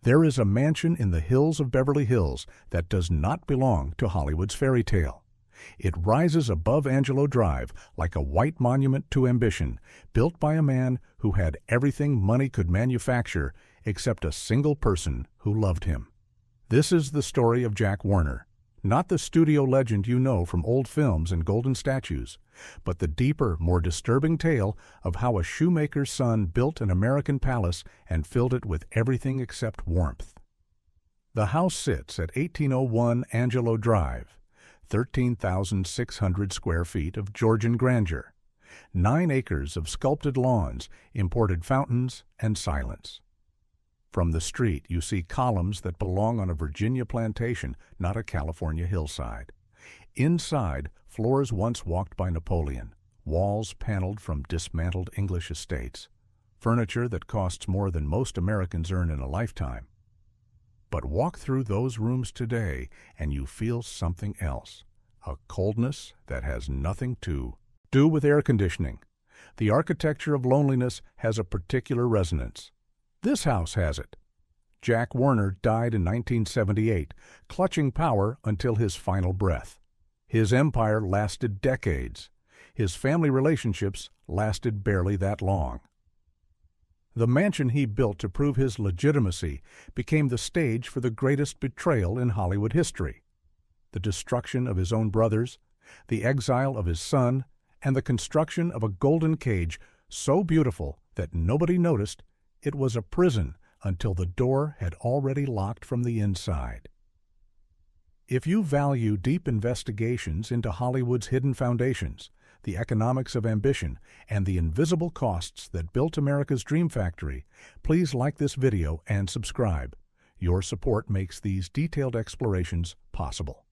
There is a mansion in the hills of Beverly Hills that does not belong to Hollywood's fairy tale. It rises above Angelo Drive like a white monument to ambition, built by a man who had everything money could manufacture except a single person who loved him. This is the story of Jack Warner, not the studio legend you know from old films and golden statues, but the deeper, more disturbing tale of how a shoemaker's son built an American palace and filled it with everything except warmth. The house sits at 1801 Angelo Drive, 13,600 square feet of Georgian grandeur, 9 acres of sculpted lawns, imported fountains, and silence. From the street, you see columns that belong on a Virginia plantation, not a California hillside. Inside, floors once walked by Napoleon, walls paneled from dismantled English estates, furniture that costs more than most Americans earn in a lifetime. But walk through those rooms today and you feel something else, a coldness that has nothing to do with air conditioning. The architecture of loneliness has a particular resonance. This house has it. Jack Warner died in 1978, clutching power until his final breath. His empire lasted decades. His family relationships lasted barely that long. The mansion he built to prove his legitimacy became the stage for the greatest betrayal in Hollywood history. The destruction of his own brothers, the exile of his son, and the construction of a golden cage so beautiful that nobody noticed it was a prison until the door had already locked from the inside. If you value deep investigations into Hollywood's hidden foundations, the economics of ambition, and the invisible costs that built America's dream factory, please like this video and subscribe. Your support makes these detailed explorations possible.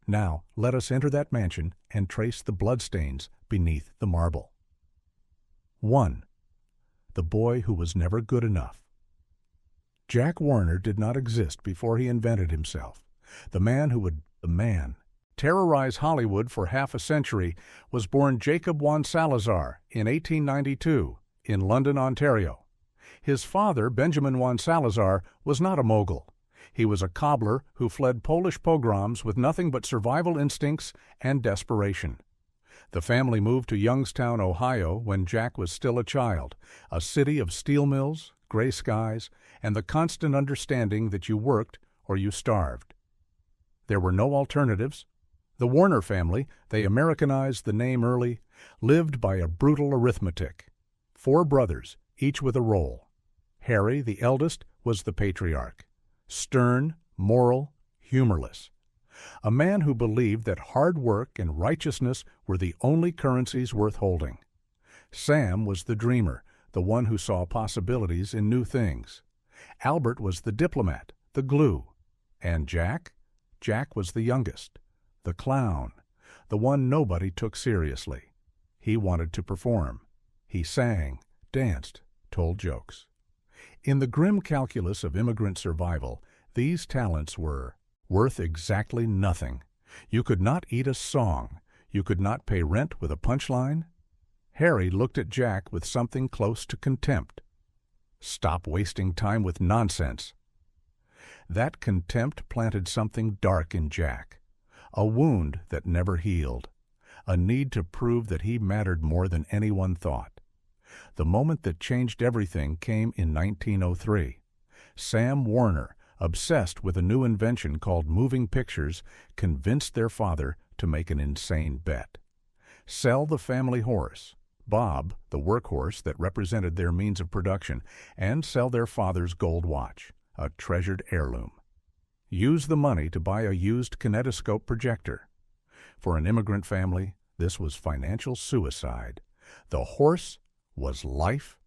Now, let us enter that mansion and trace the bloodstains beneath the marble. 1. The boy who was never good enough. Jack Warner did not exist before he invented himself. The man who would terrorize Hollywood for half a century was born Jacob Juan Salazar in 1892 in London, Ontario. His father, Benjamin Juan Salazar, was not a mogul. He was a cobbler who fled Polish pogroms with nothing but survival instincts and desperation. The family moved to Youngstown, Ohio, when Jack was still a child, a city of steel mills, gray skies, and the constant understanding that you worked or you starved. There were no alternatives. The Warner family, they Americanized the name early, lived by a brutal arithmetic. 4 brothers, each with a role. Harry, the eldest, was the patriarch. Stern, moral, humorless. A man who believed that hard work and righteousness were the only currencies worth holding. Sam was the dreamer, the one who saw possibilities in new things. Albert was the diplomat, the glue. And Jack? Jack was the youngest, the clown, the one nobody took seriously. He wanted to perform. He sang, danced, told jokes. In the grim calculus of immigrant survival, these talents were worth exactly nothing. You could not eat a song. You could not pay rent with a punchline. Harry looked at Jack with something close to contempt. Stop wasting time with nonsense. That contempt planted something dark in Jack, a wound that never healed, a need to prove that he mattered more than anyone thought. The moment that changed everything came in 1903. Sam Warner, obsessed with a new invention called moving pictures, convinced their father to make an insane bet. Sell the family horse, Bob, the workhorse that represented their means of production, and sell their father's gold watch, a treasured heirloom. Use the money to buy a used kinetoscope projector. For an immigrant family, this was financial suicide. The horse was life.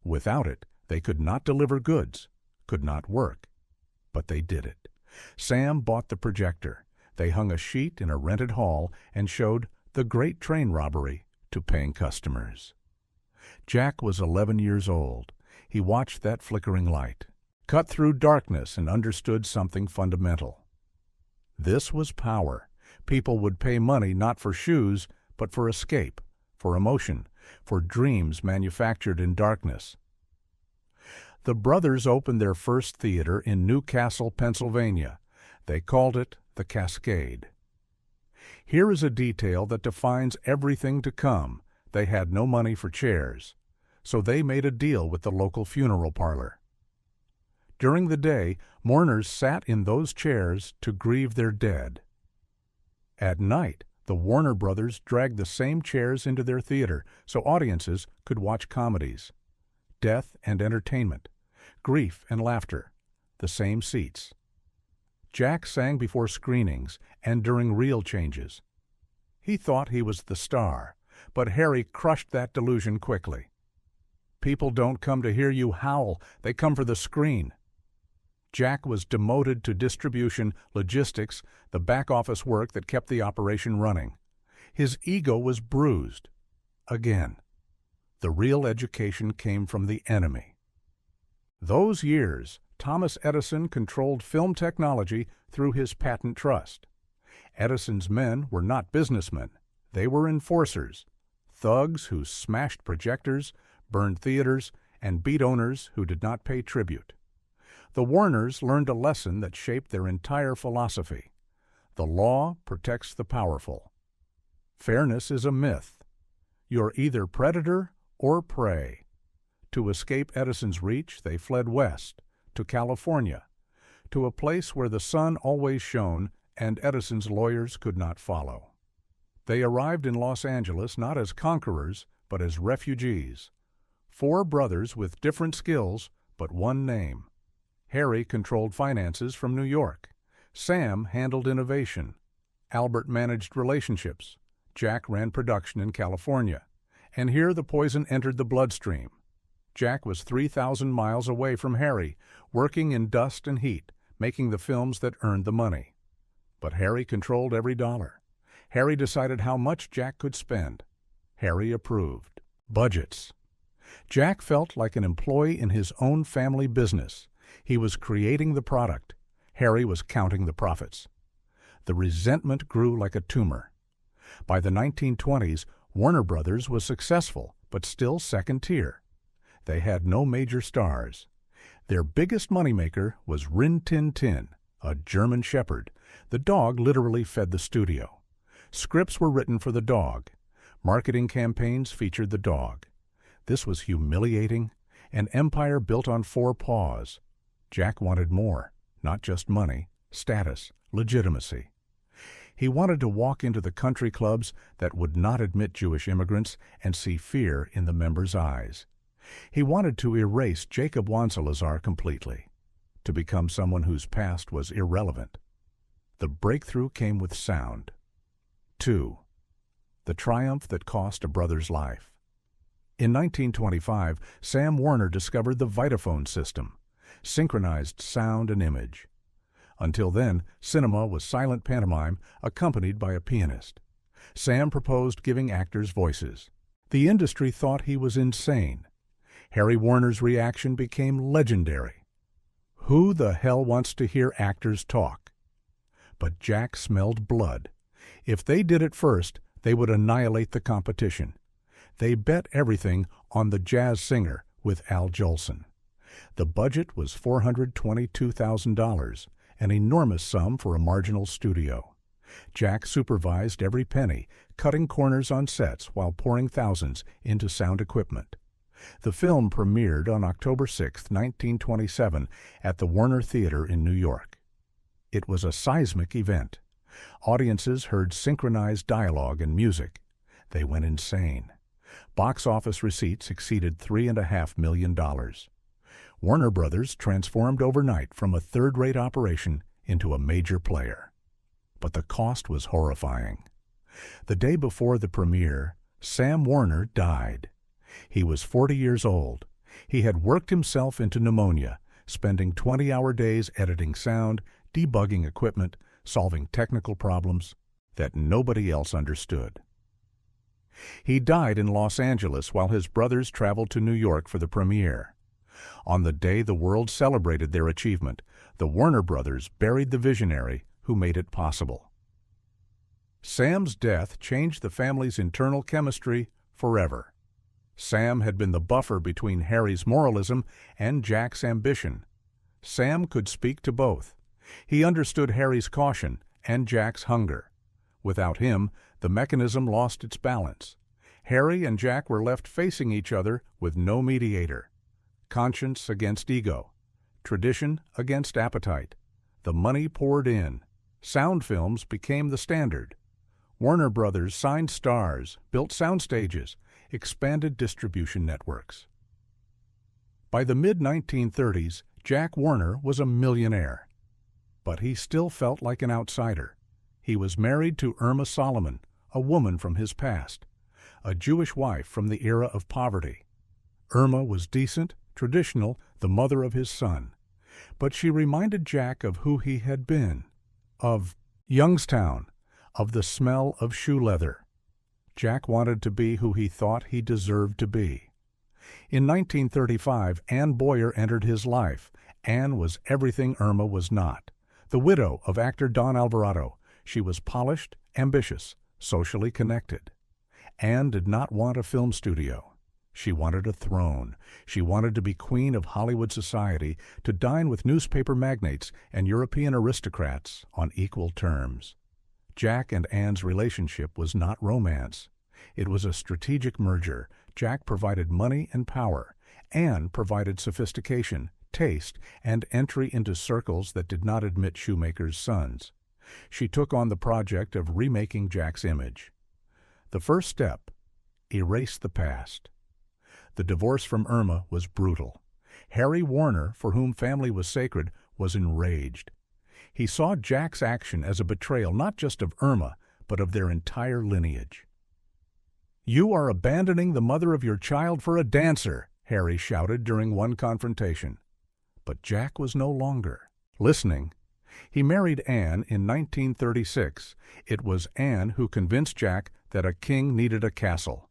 Without it, they could not deliver goods, could not work. But they did it. Sam bought the projector. They hung a sheet in a rented hall and showed The Great Train Robbery to paying customers. Jack was 11 years old. He watched that flickering light, cut through darkness, and understood something fundamental. This was power. People would pay money not for shoes, but for escape, for emotion, for dreams manufactured in darkness. The brothers opened their first theater in Newcastle, Pennsylvania. They called it the Cascade. Here is a detail that defines everything to come. They had no money for chairs, so they made a deal with the local funeral parlor. During the day, mourners sat in those chairs to grieve their dead. At night, the Warner Brothers dragged the same chairs into their theater so audiences could watch comedies. Death and entertainment, grief and laughter, the same seats. Jack sang before screenings and during reel changes. He thought he was the star, but Harry crushed that delusion quickly. People don't come to hear you howl, they come for the screen. Jack was demoted to distribution, logistics, the back-office work that kept the operation running. His ego was bruised. Again, the real education came from the enemy. Those years, Thomas Edison controlled film technology through his patent trust. Edison's men were not businessmen. They were enforcers, thugs who smashed projectors, burned theaters, and beat owners who did not pay tribute. The Warners learned a lesson that shaped their entire philosophy. The law protects the powerful. Fairness is a myth. You're either predator or prey. To escape Edison's reach, they fled west, to California, to a place where the sun always shone and Edison's lawyers could not follow. They arrived in Los Angeles not as conquerors, but as refugees. 4 brothers with different skills, but one name. Harry controlled finances from New York. Sam handled innovation. Albert managed relationships. Jack ran production in California. And here the poison entered the bloodstream. Jack was 3,000 miles away from Harry, working in dust and heat, making the films that earned the money. But Harry controlled every dollar. Harry decided how much Jack could spend. Harry approved. Budgets. Jack felt like an employee in his own family business. He was creating the product. Harry was counting the profits. The resentment grew like a tumor. By the 1920s, Warner Brothers was successful, but still second tier. They had no major stars. Their biggest moneymaker was Rin Tin Tin, a German shepherd. The dog literally fed the studio. Scripts were written for the dog. Marketing campaigns featured the dog. This was humiliating, an empire built on 4 paws. Jack wanted more, not just money, status, legitimacy. He wanted to walk into the country clubs that would not admit Jewish immigrants and see fear in the members' eyes. He wanted to erase Jacob Wansalazar completely, to become someone whose past was irrelevant. The breakthrough came with sound. 2. The triumph that cost a brother's life. In 1925, Sam Warner discovered the Vitaphone system, synchronized sound and image. Until then, cinema was silent pantomime accompanied by a pianist. Sam proposed giving actors voices. The industry thought he was insane. Harry Warner's reaction became legendary. Who the hell wants to hear actors talk? But Jack smelled blood. If they did it first, they would annihilate the competition. They bet everything on The Jazz Singer with Al Jolson. The budget was $422,000, an enormous sum for a marginal studio. Jack supervised every penny, cutting corners on sets while pouring thousands into sound equipment. The film premiered on October 6, 1927, at the Warner Theater in New York. It was a seismic event. Audiences heard synchronized dialogue and music. They went insane. Box office receipts exceeded $3.5 million. Warner Brothers transformed overnight from a third-rate operation into a major player. But the cost was horrifying. The day before the premiere, Sam Warner died. He was 40 years old. He had worked himself into pneumonia, spending 20-hour days editing sound, debugging equipment, solving technical problems that nobody else understood. He died in Los Angeles while his brothers traveled to New York for the premiere. On the day the world celebrated their achievement, the Warner Brothers buried the visionary who made it possible. Sam's death changed the family's internal chemistry forever. Sam had been the buffer between Harry's moralism and Jack's ambition. Sam could speak to both. He understood Harry's caution and Jack's hunger. Without him, the mechanism lost its balance. Harry and Jack were left facing each other with no mediator. Conscience against ego. Tradition against appetite. The money poured in. Sound films became the standard. Warner Brothers signed stars, built sound stages, expanded distribution networks. By the mid-1930s, Jack Warner was a millionaire. But he still felt like an outsider. He was married to Irma Solomon, a woman from his past, a Jewish wife from the era of poverty. Irma was decent, traditional, the mother of his son. But she reminded Jack of who he had been, of Youngstown, of the smell of shoe leather. Jack wanted to be who he thought he deserved to be. In 1935, Ann Boyer entered his life. Ann was everything Irma was not. The widow of actor Don Alvarado, she was polished, ambitious, socially connected. Ann did not want a film studio. She wanted a throne. She wanted to be queen of Hollywood society, to dine with newspaper magnates and European aristocrats on equal terms. Jack and Ann's relationship was not romance. It was a strategic merger. Jack provided money and power. Ann provided sophistication, taste, and entry into circles that did not admit shoemakers' sons. She took on the project of remaking Jack's image. The first step: erase the past. The divorce from Irma was brutal. Harry Warner, for whom family was sacred, was enraged. He saw Jack's action as a betrayal not just of Irma, but of their entire lineage. "You are abandoning the mother of your child for a dancer," Harry shouted during one confrontation. But Jack was no longer listening. He married Anne in 1936. It was Anne who convinced Jack that a king needed a castle,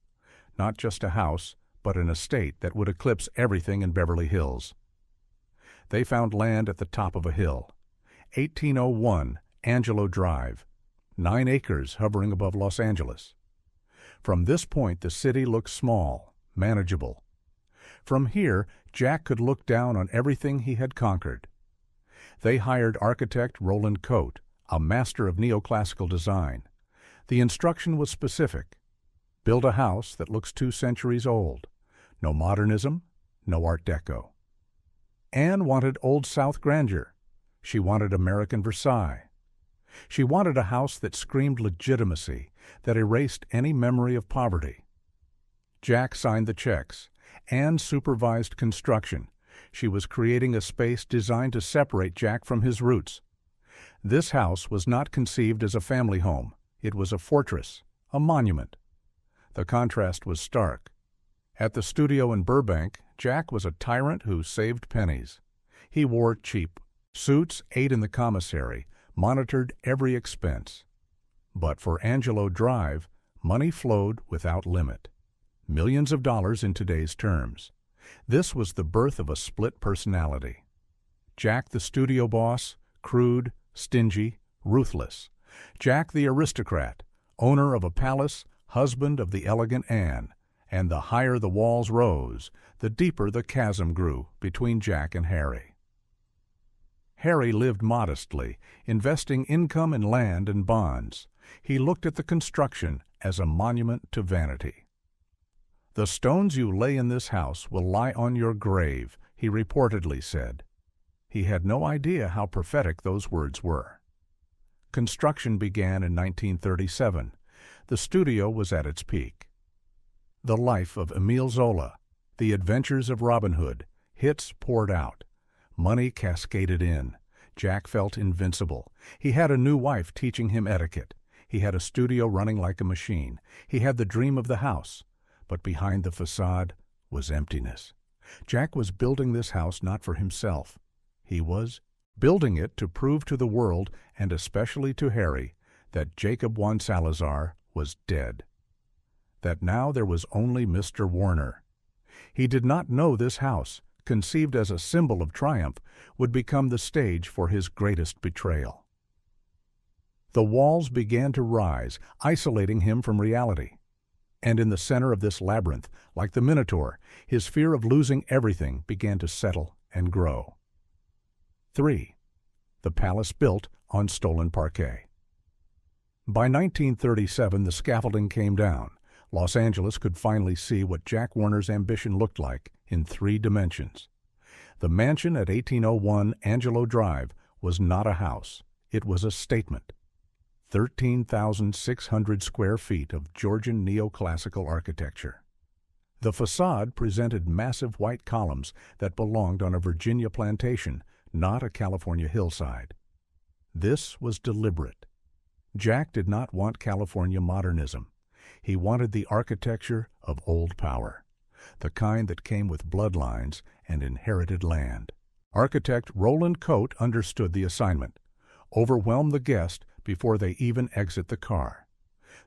not just a house, but an estate that would eclipse everything in Beverly Hills. They found land at the top of a hill. 1801, Angelo Drive, 9 acres hovering above Los Angeles. From this point, the city looked small, manageable. From here, Jack could look down on everything he had conquered. They hired architect Roland Cote, a master of neoclassical design. The instruction was specific. Build a house that looks 2 centuries old. No modernism, no Art Deco. Anne wanted Old South grandeur. She wanted American Versailles. She wanted a house that screamed legitimacy, that erased any memory of poverty. Jack signed the checks. Anne supervised construction. She was creating a space designed to separate Jack from his roots. This house was not conceived as a family home. It was a fortress, a monument. The contrast was stark. At the studio in Burbank, Jack was a tyrant who saved pennies. He wore cheap suits, ate in the commissary, monitored every expense. But for Angelo Drive, money flowed without limit. Millions of dollars in today's terms. This was the birth of a split personality. Jack the studio boss, crude, stingy, ruthless. Jack the aristocrat, owner of a palace, husband of the elegant Anne. And the higher the walls rose, the deeper the chasm grew between Jack and Harry. Harry lived modestly, investing income in land and bonds. He looked at the construction as a monument to vanity. "The stones you lay in this house will lie on your grave," he reportedly said. He had no idea how prophetic those words were. Construction began in 1937. The studio was at its peak. The life of Émile Zola, the adventures of Robin Hood, hits poured out. Money cascaded in. Jack felt invincible. He had a new wife teaching him etiquette. He had a studio running like a machine. He had the dream of the house. But behind the facade was emptiness. Jack was building this house not for himself. He was building it to prove to the world, and especially to Harry, that Jacob Juan Salazar was dead. That now there was only Mr. Warner. He did not know this house, conceived as a symbol of triumph, would become the stage for his greatest betrayal. The walls began to rise, isolating him from reality. And in the center of this labyrinth, like the Minotaur, his fear of losing everything began to settle and grow. 3. The palace built on stolen parquet. By 1937, the scaffolding came down. Los Angeles could finally see what Jack Warner's ambition looked like in 3 dimensions. The mansion at 1801 Angelo Drive was not a house. It was a statement. 13,600 square feet of Georgian neoclassical architecture. The facade presented massive white columns that belonged on a Virginia plantation, not a California hillside. This was deliberate. Jack did not want California modernism. He wanted the architecture of old power, the kind that came with bloodlines and inherited land. Architect Roland Coate understood the assignment. Overwhelm the guest before they even exit the car.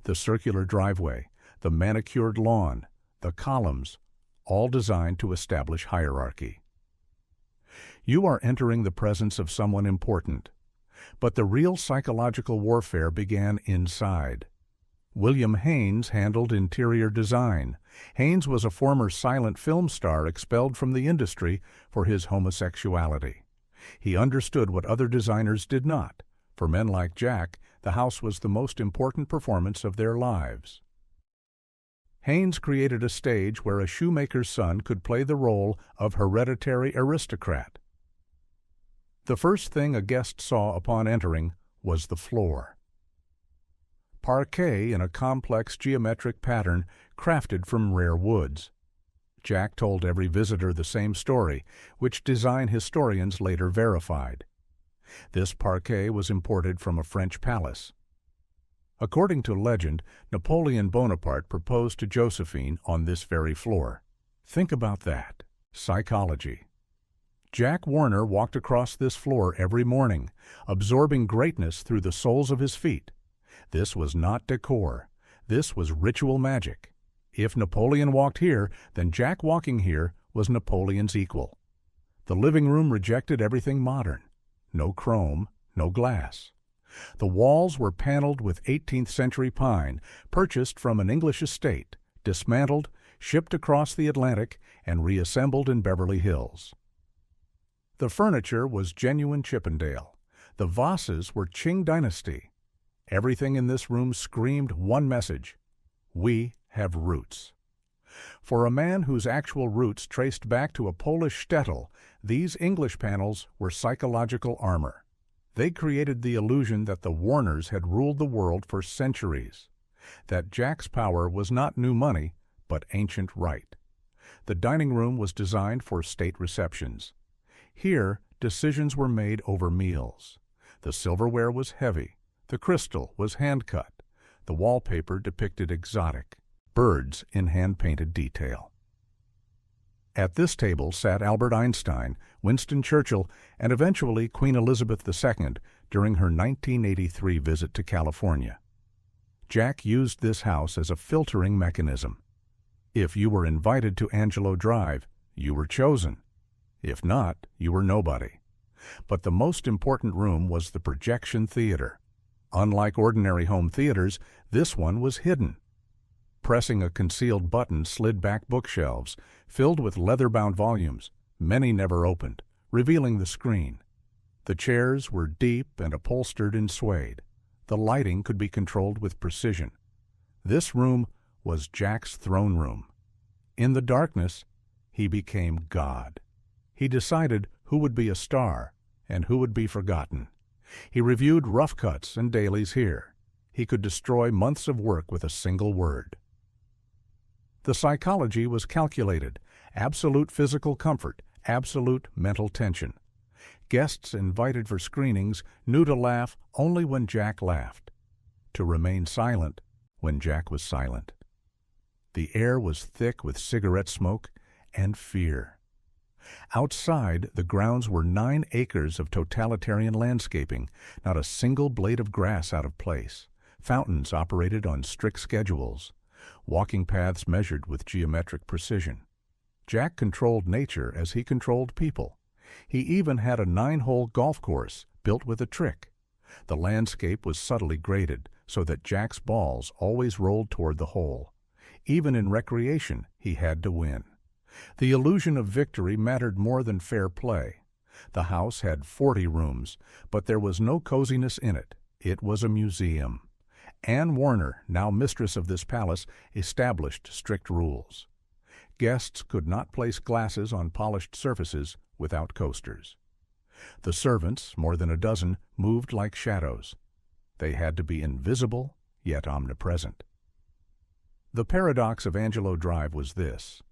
The circular driveway, the manicured lawn, the columns, all designed to establish hierarchy. You are entering the presence of someone important, but the real psychological warfare began inside. William Haynes handled interior design. Haynes was a former silent film star expelled from the industry for his homosexuality. He understood what other designers did not. For men like Jack, the house was the most important performance of their lives. Haynes created a stage where a shoemaker's son could play the role of hereditary aristocrat. The first thing a guest saw upon entering was the floor. Parquet in a complex geometric pattern crafted from rare woods. Jack told every visitor the same story, which design historians later verified. This parquet was imported from a French palace. According to legend, Napoleon Bonaparte proposed to Josephine on this very floor. Think about that. Psychology. Jack Warner walked across this floor every morning, absorbing greatness through the soles of his feet. This was not decor. This was ritual magic. If Napoleon walked here, then Jack walking here was Napoleon's equal. The living room rejected everything modern. No chrome, no glass. The walls were paneled with 18th century pine, purchased from an English estate, dismantled, shipped across the Atlantic, and reassembled in Beverly Hills. The furniture was genuine Chippendale. The vases were Qing dynasty. Everything in this room screamed one message: we have roots. For a man whose actual roots traced back to a Polish shtetl, these English panels were psychological armor. They created the illusion that the Warners had ruled the world for centuries, that Jack's power was not new money, but ancient right. The dining room was designed for state receptions. Here, decisions were made over meals. The silverware was heavy. The crystal was hand-cut. The wallpaper depicted exotic birds in hand-painted detail. At this table sat Albert Einstein, Winston Churchill, and eventually Queen Elizabeth II during her 1983 visit to California. Jack used this house as a filtering mechanism. If you were invited to Angelo Drive, you were chosen. If not, you were nobody. But the most important room was the projection theater. Unlike ordinary home theaters, this one was hidden. Pressing a concealed button slid back bookshelves, filled with leather-bound volumes, many never opened, revealing the screen. The chairs were deep and upholstered in suede. The lighting could be controlled with precision. This room was Jack's throne room. In the darkness, he became God. He decided who would be a star and who would be forgotten. He reviewed rough cuts and dailies here. He could destroy months of work with a single word. The psychology was calculated: absolute physical comfort, absolute mental tension. Guests invited for screenings knew to laugh only when Jack laughed, to remain silent when Jack was silent. The air was thick with cigarette smoke and fear. Outside, the grounds were 9 acres of totalitarian landscaping, not a single blade of grass out of place. Fountains operated on strict schedules. Walking paths measured with geometric precision. Jack controlled nature as he controlled people. He even had a 9-hole golf course built with a trick. The landscape was subtly graded so that Jack's balls always rolled toward the hole. Even in recreation, he had to win. The illusion of victory mattered more than fair play. The house had 40 rooms, but there was no coziness in it. It was a museum. Anne Warner, now mistress of this palace, established strict rules. Guests could not place glasses on polished surfaces without coasters. The servants, more than a dozen, moved like shadows. They had to be invisible, yet omnipresent. The paradox of Angelo Drive was this.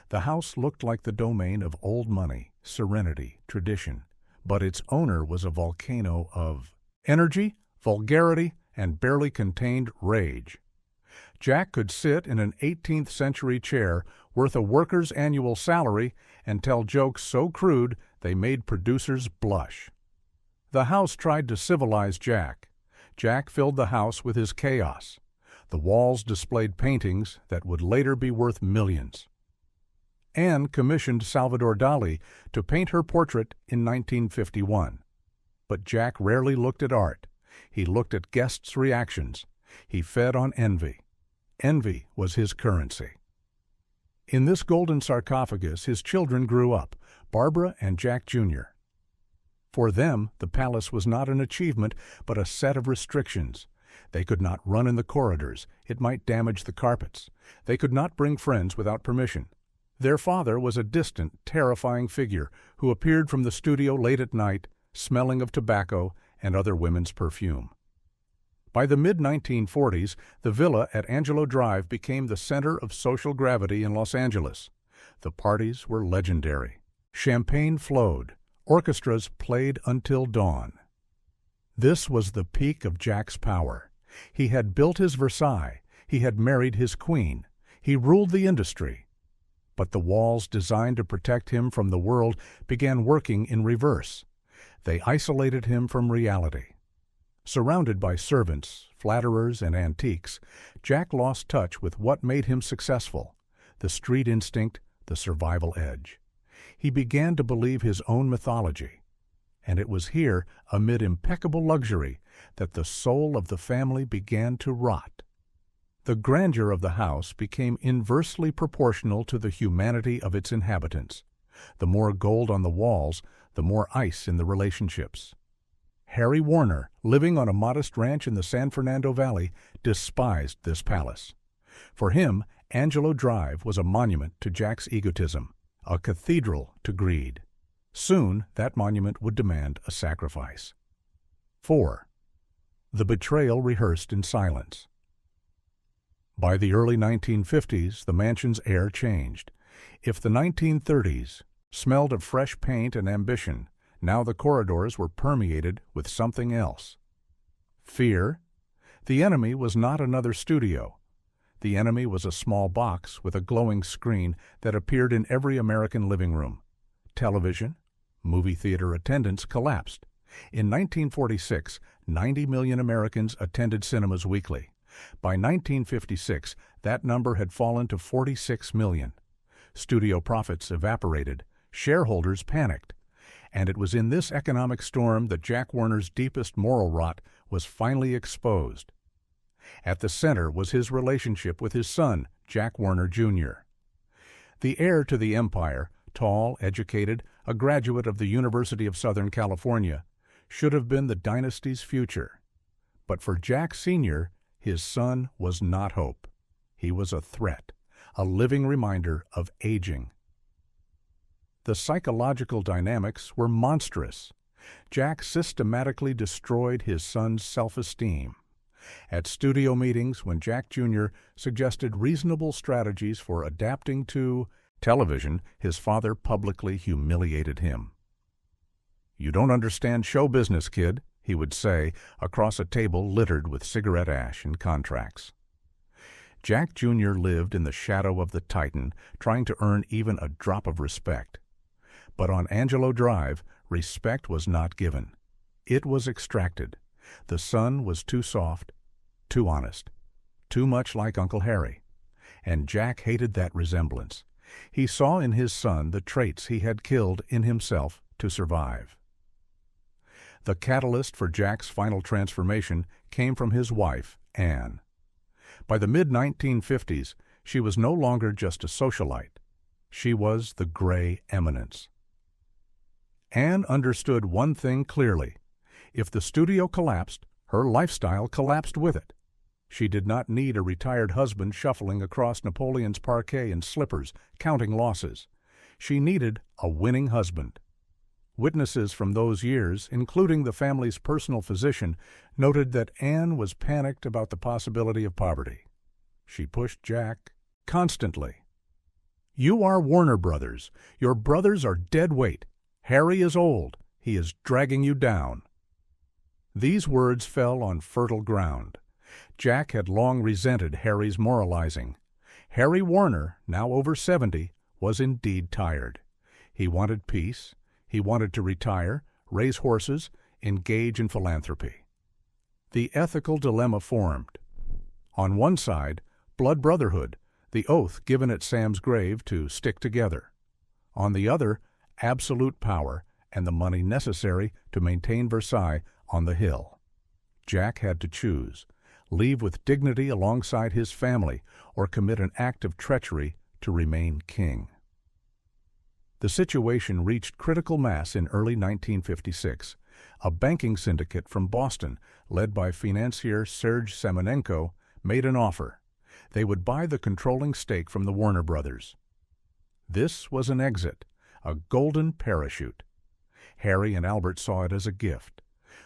The house looked like the domain of old money, serenity, tradition, but its owner was a volcano of energy, vulgarity, and barely contained rage. Jack could sit in an 18th-century chair worth a worker's annual salary and tell jokes so crude they made producers blush. The house tried to civilize Jack. Jack filled the house with his chaos. The walls displayed paintings that would later be worth millions. Anne commissioned Salvador Dali to paint her portrait in 1951. But Jack rarely looked at art. He looked at guests' reactions. He fed on envy. Envy was his currency. In this golden sarcophagus his children grew up, Barbara and Jack Jr. For them, the palace was not an achievement, but a set of restrictions. They could not run in the corridors. It might damage the carpets. They could not bring friends without permission. Their father was a distant, terrifying figure who appeared from the studio late at night, smelling of tobacco and other women's perfume. By the mid-1940s, the villa at Angelo Drive became the center of social gravity in Los Angeles. The parties were legendary. Champagne flowed. Orchestras played until dawn. This was the peak of Jack's power. He had built his Versailles. He had married his queen. He ruled the industry. But the walls designed to protect him from the world began working in reverse. They isolated him from reality. Surrounded by servants, flatterers, and antiques, Jack lost touch with what made him successful: the street instinct, the survival edge. He began to believe his own mythology. And it was here, amid impeccable luxury, that the soul of the family began to rot. The grandeur of the house became inversely proportional to the humanity of its inhabitants. The more gold on the walls, the more ice in the relationships. Harry Warner, living on a modest ranch in the San Fernando Valley, despised this palace. For him, Angelo Drive was a monument to Jack's egotism, a cathedral to greed. Soon, that monument would demand a sacrifice. 4. The betrayal rehearsed in silence. By the early 1950s, the mansion's air changed. If the 1930s smelled of fresh paint and ambition, now the corridors were permeated with something else. Fear. The enemy was not another studio. The enemy was a small box with a glowing screen that appeared in every American living room. Television, movie theater attendance collapsed. In 1946, 90 million Americans attended cinemas weekly. By 1956, that number had fallen to 46 million. Studio profits evaporated. Shareholders panicked. And it was in this economic storm that Jack Warner's deepest moral rot was finally exposed. At the center was his relationship with his son, Jack Warner Jr. The heir to the empire, tall, educated, a graduate of the University of Southern California, should have been the dynasty's future. But for Jack Sr., his son was not hope. He was a threat, a living reminder of aging. The psychological dynamics were monstrous. Jack systematically destroyed his son's self-esteem. At studio meetings, when Jack Jr. suggested reasonable strategies for adapting to television, his father publicly humiliated him. "You don't understand show business, kid," he would say, across a table littered with cigarette ash and contracts. Jack Jr. lived in the shadow of the Titan, trying to earn even a drop of respect. But on Angelo Drive, respect was not given. It was extracted. The son was too soft, too honest, too much like Uncle Harry. And Jack hated that resemblance. He saw in his son the traits he had killed in himself to survive. The catalyst for Jack's final transformation came from his wife, Anne. By the mid-1950s, She was no longer just a socialite. She was the gray eminence. Anne understood one thing clearly. If the studio collapsed, her lifestyle collapsed with it. She did not need a retired husband shuffling across Napoleon's parquet in slippers, counting losses. She needed a winning husband. Witnesses from those years, including the family's personal physician, noted that Anne was panicked about the possibility of poverty. She pushed Jack constantly. "You are Warner Brothers. Your brothers are dead weight. Harry is old. He is dragging you down." These words fell on fertile ground. Jack had long resented Harry's moralizing. Harry Warner, now over 70, was indeed tired. He wanted peace. He wanted to retire, raise horses, engage in philanthropy. The ethical dilemma formed. On one side, blood brotherhood, the oath given at Sam's grave to stick together. On the other, absolute power and the money necessary to maintain Versailles on the hill. Jack had to choose: leave with dignity alongside his family or commit an act of treachery to remain king. The situation reached critical mass in early 1956. A banking syndicate from Boston, led by financier Serge Semenenko, made an offer. They would buy the controlling stake from the Warner Brothers. This was an exit, a golden parachute. Harry and Albert saw it as a gift.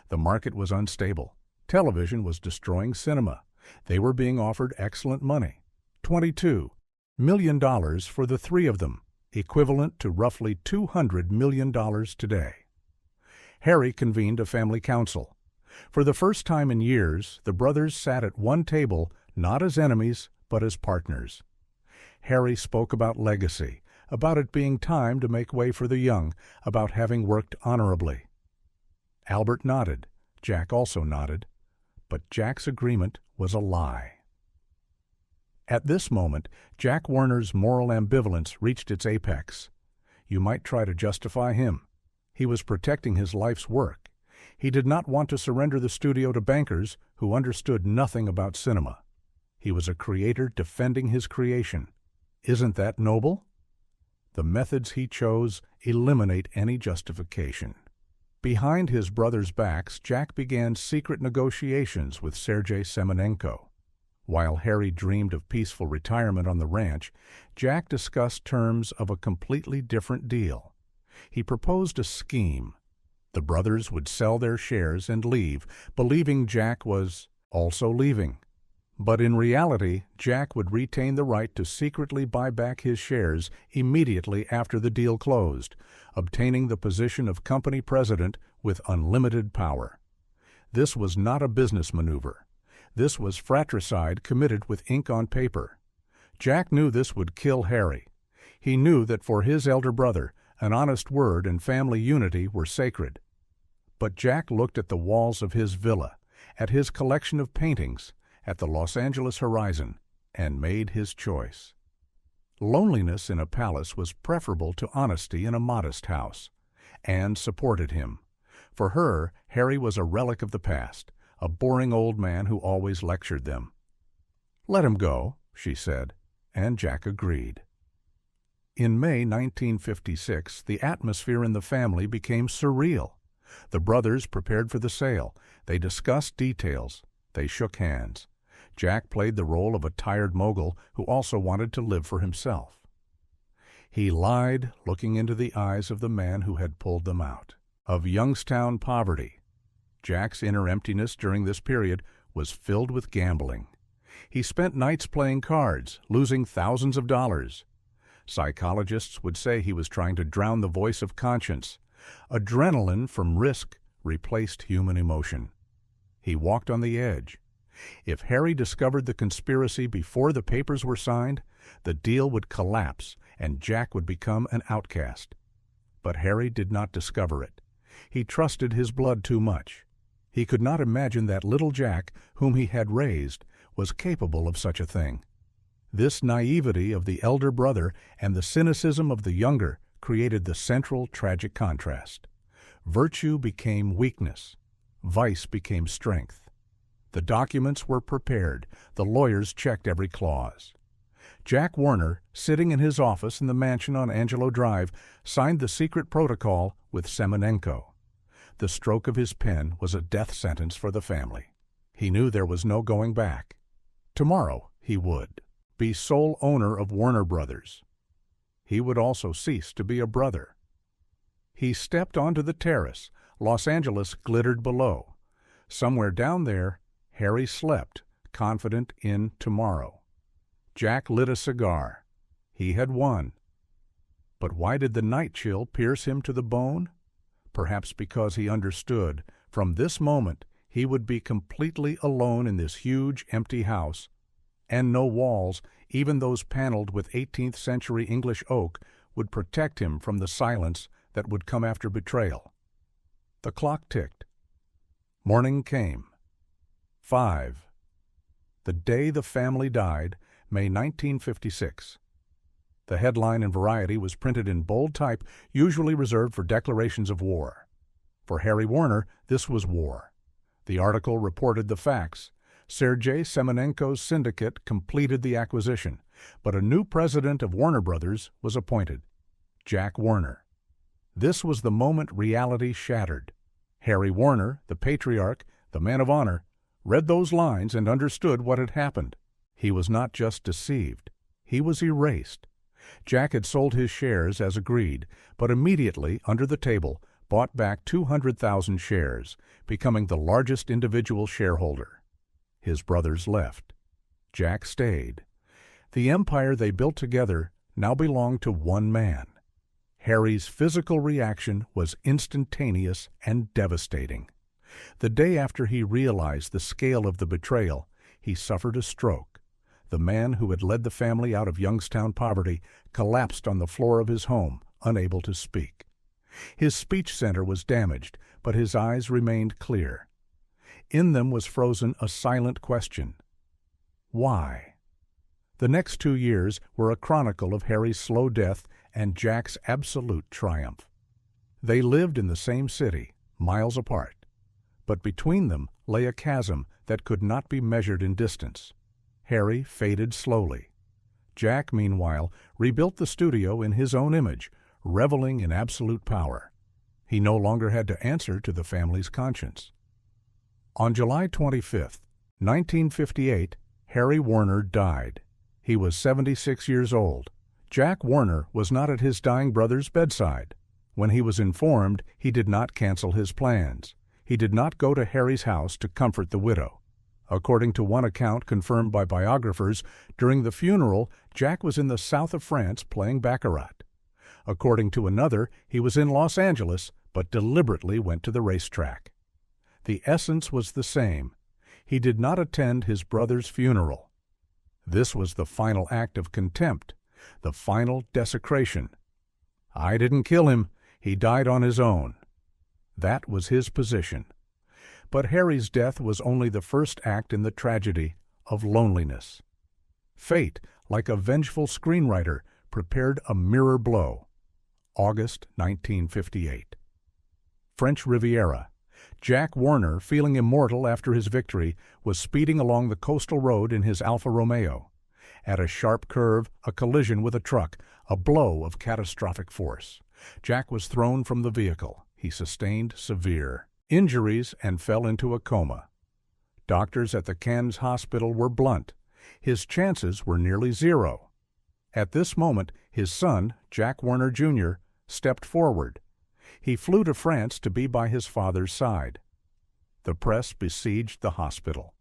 The market was unstable. Television was destroying cinema. They were being offered excellent money, $22 million for the three of them, equivalent to roughly $200 million today. Harry convened a family council. For the first time in years, the brothers sat at one table, not as enemies, but as partners. Harry spoke about legacy, about it being time to make way for the young, about having worked honorably. Albert nodded. Jack also nodded. But Jack's agreement was a lie. At this moment, Jack Warner's moral ambivalence reached its apex. You might try to justify him. He was protecting his life's work. He did not want to surrender the studio to bankers who understood nothing about cinema. He was a creator defending his creation. Isn't that noble? The methods he chose eliminate any justification. Behind his brothers' backs, Jack began secret negotiations with Sergei Semenenko. While Harry dreamed of peaceful retirement on the ranch, Jack discussed terms of a completely different deal. He proposed a scheme. The brothers would sell their shares and leave, believing Jack was also leaving. But in reality, Jack would retain the right to secretly buy back his shares immediately after the deal closed, obtaining the position of company president with unlimited power. This was not a business maneuver. This was fratricide committed with ink on paper. Jack knew this would kill Harry. He knew that for his elder brother, an honest word and family unity were sacred. But Jack looked at the walls of his villa, at his collection of paintings, at the Los Angeles horizon, and made his choice. Loneliness in a palace was preferable to honesty in a modest house. Anne supported him. For her, Harry was a relic of the past, a boring old man who always lectured them. "Let him go," she said, and Jack agreed. In May 1956, the atmosphere in the family became surreal. The brothers prepared for the sale. They discussed details. They shook hands. Jack played the role of a tired mogul who also wanted to live for himself. He lied, looking into the eyes of the man who had pulled them out. Of Youngstown poverty. Jack's inner emptiness during this period was filled with gambling. He spent nights playing cards, losing thousands of dollars. Psychologists would say he was trying to drown the voice of conscience. Adrenaline from risk replaced human emotion. He walked on the edge. If Harry discovered the conspiracy before the papers were signed, the deal would collapse and Jack would become an outcast. But Harry did not discover it. He trusted his blood too much. He could not imagine that little Jack, whom he had raised, was capable of such a thing. This naivety of the elder brother and the cynicism of the younger created the central tragic contrast. Virtue became weakness. Vice became strength. The documents were prepared. The lawyers checked every clause. Jack Warner, sitting in his office in the mansion on Angelo Drive, signed the secret protocol with Semenenko. The stroke of his pen was a death sentence for the family. He knew there was no going back. Tomorrow he would be sole owner of Warner Brothers. He would also cease to be a brother. He stepped onto the terrace. Los Angeles glittered below. Somewhere down there, Harry slept, confident in tomorrow. Jack lit a cigar. He had won. But why did the night chill pierce him to the bone? Perhaps because he understood, from this moment, he would be completely alone in this huge, empty house, and no walls, even those paneled with 18th century English oak, would protect him from the silence that would come after betrayal. The clock ticked. Morning came. 5. The day the family died, May 1956. The headline in Variety was printed in bold type, usually reserved for declarations of war. For Harry Warner, this was war. The article reported the facts. Sergei Semenenko's syndicate completed the acquisition, but a new president of Warner Brothers was appointed, Jack Warner. This was the moment reality shattered. Harry Warner, the patriarch, the man of honor, read those lines and understood what had happened. He was not just deceived. He was erased. Jack had sold his shares as agreed, but immediately, under the table, bought back 200,000 shares, becoming the largest individual shareholder. His brothers left. Jack stayed. The empire they built together now belonged to one man. Harry's physical reaction was instantaneous and devastating. The day after he realized the scale of the betrayal, he suffered a stroke. The man who had led the family out of Youngstown poverty collapsed on the floor of his home, unable to speak. His speech center was damaged, but his eyes remained clear. In them was frozen a silent question. Why? The next 2 years were a chronicle of Harry's slow death and Jack's absolute triumph. They lived in the same city, miles apart, but between them lay a chasm that could not be measured in distance. Harry faded slowly. Jack, meanwhile, rebuilt the studio in his own image, reveling in absolute power. He no longer had to answer to the family's conscience. On July 25, 1958, Harry Warner died. He was 76 years old. Jack Warner was not at his dying brother's bedside. When he was informed, he did not cancel his plans. He did not go to Harry's house to comfort the widow. According to one account confirmed by biographers, during the funeral, Jack was in the south of France playing baccarat. According to another, he was in Los Angeles, but deliberately went to the racetrack. The essence was the same. He did not attend his brother's funeral. This was the final act of contempt, the final desecration. I didn't kill him. He died on his own. That was his position. But Harry's death was only the first act in the tragedy of loneliness. Fate, like a vengeful screenwriter, prepared a mirror blow. August 1958. French Riviera. Jack Warner, feeling immortal after his victory, was speeding along the coastal road in his Alfa Romeo. At a sharp curve, a collision with a truck, a blow of catastrophic force. Jack was thrown from the vehicle. He sustained severe injuries and fell into a coma. Doctors at the Cannes hospital were blunt. His chances were nearly zero. At this moment, his son, Jack Warner Jr., stepped forward. He flew to France to be by his father's side. The press besieged the hospital.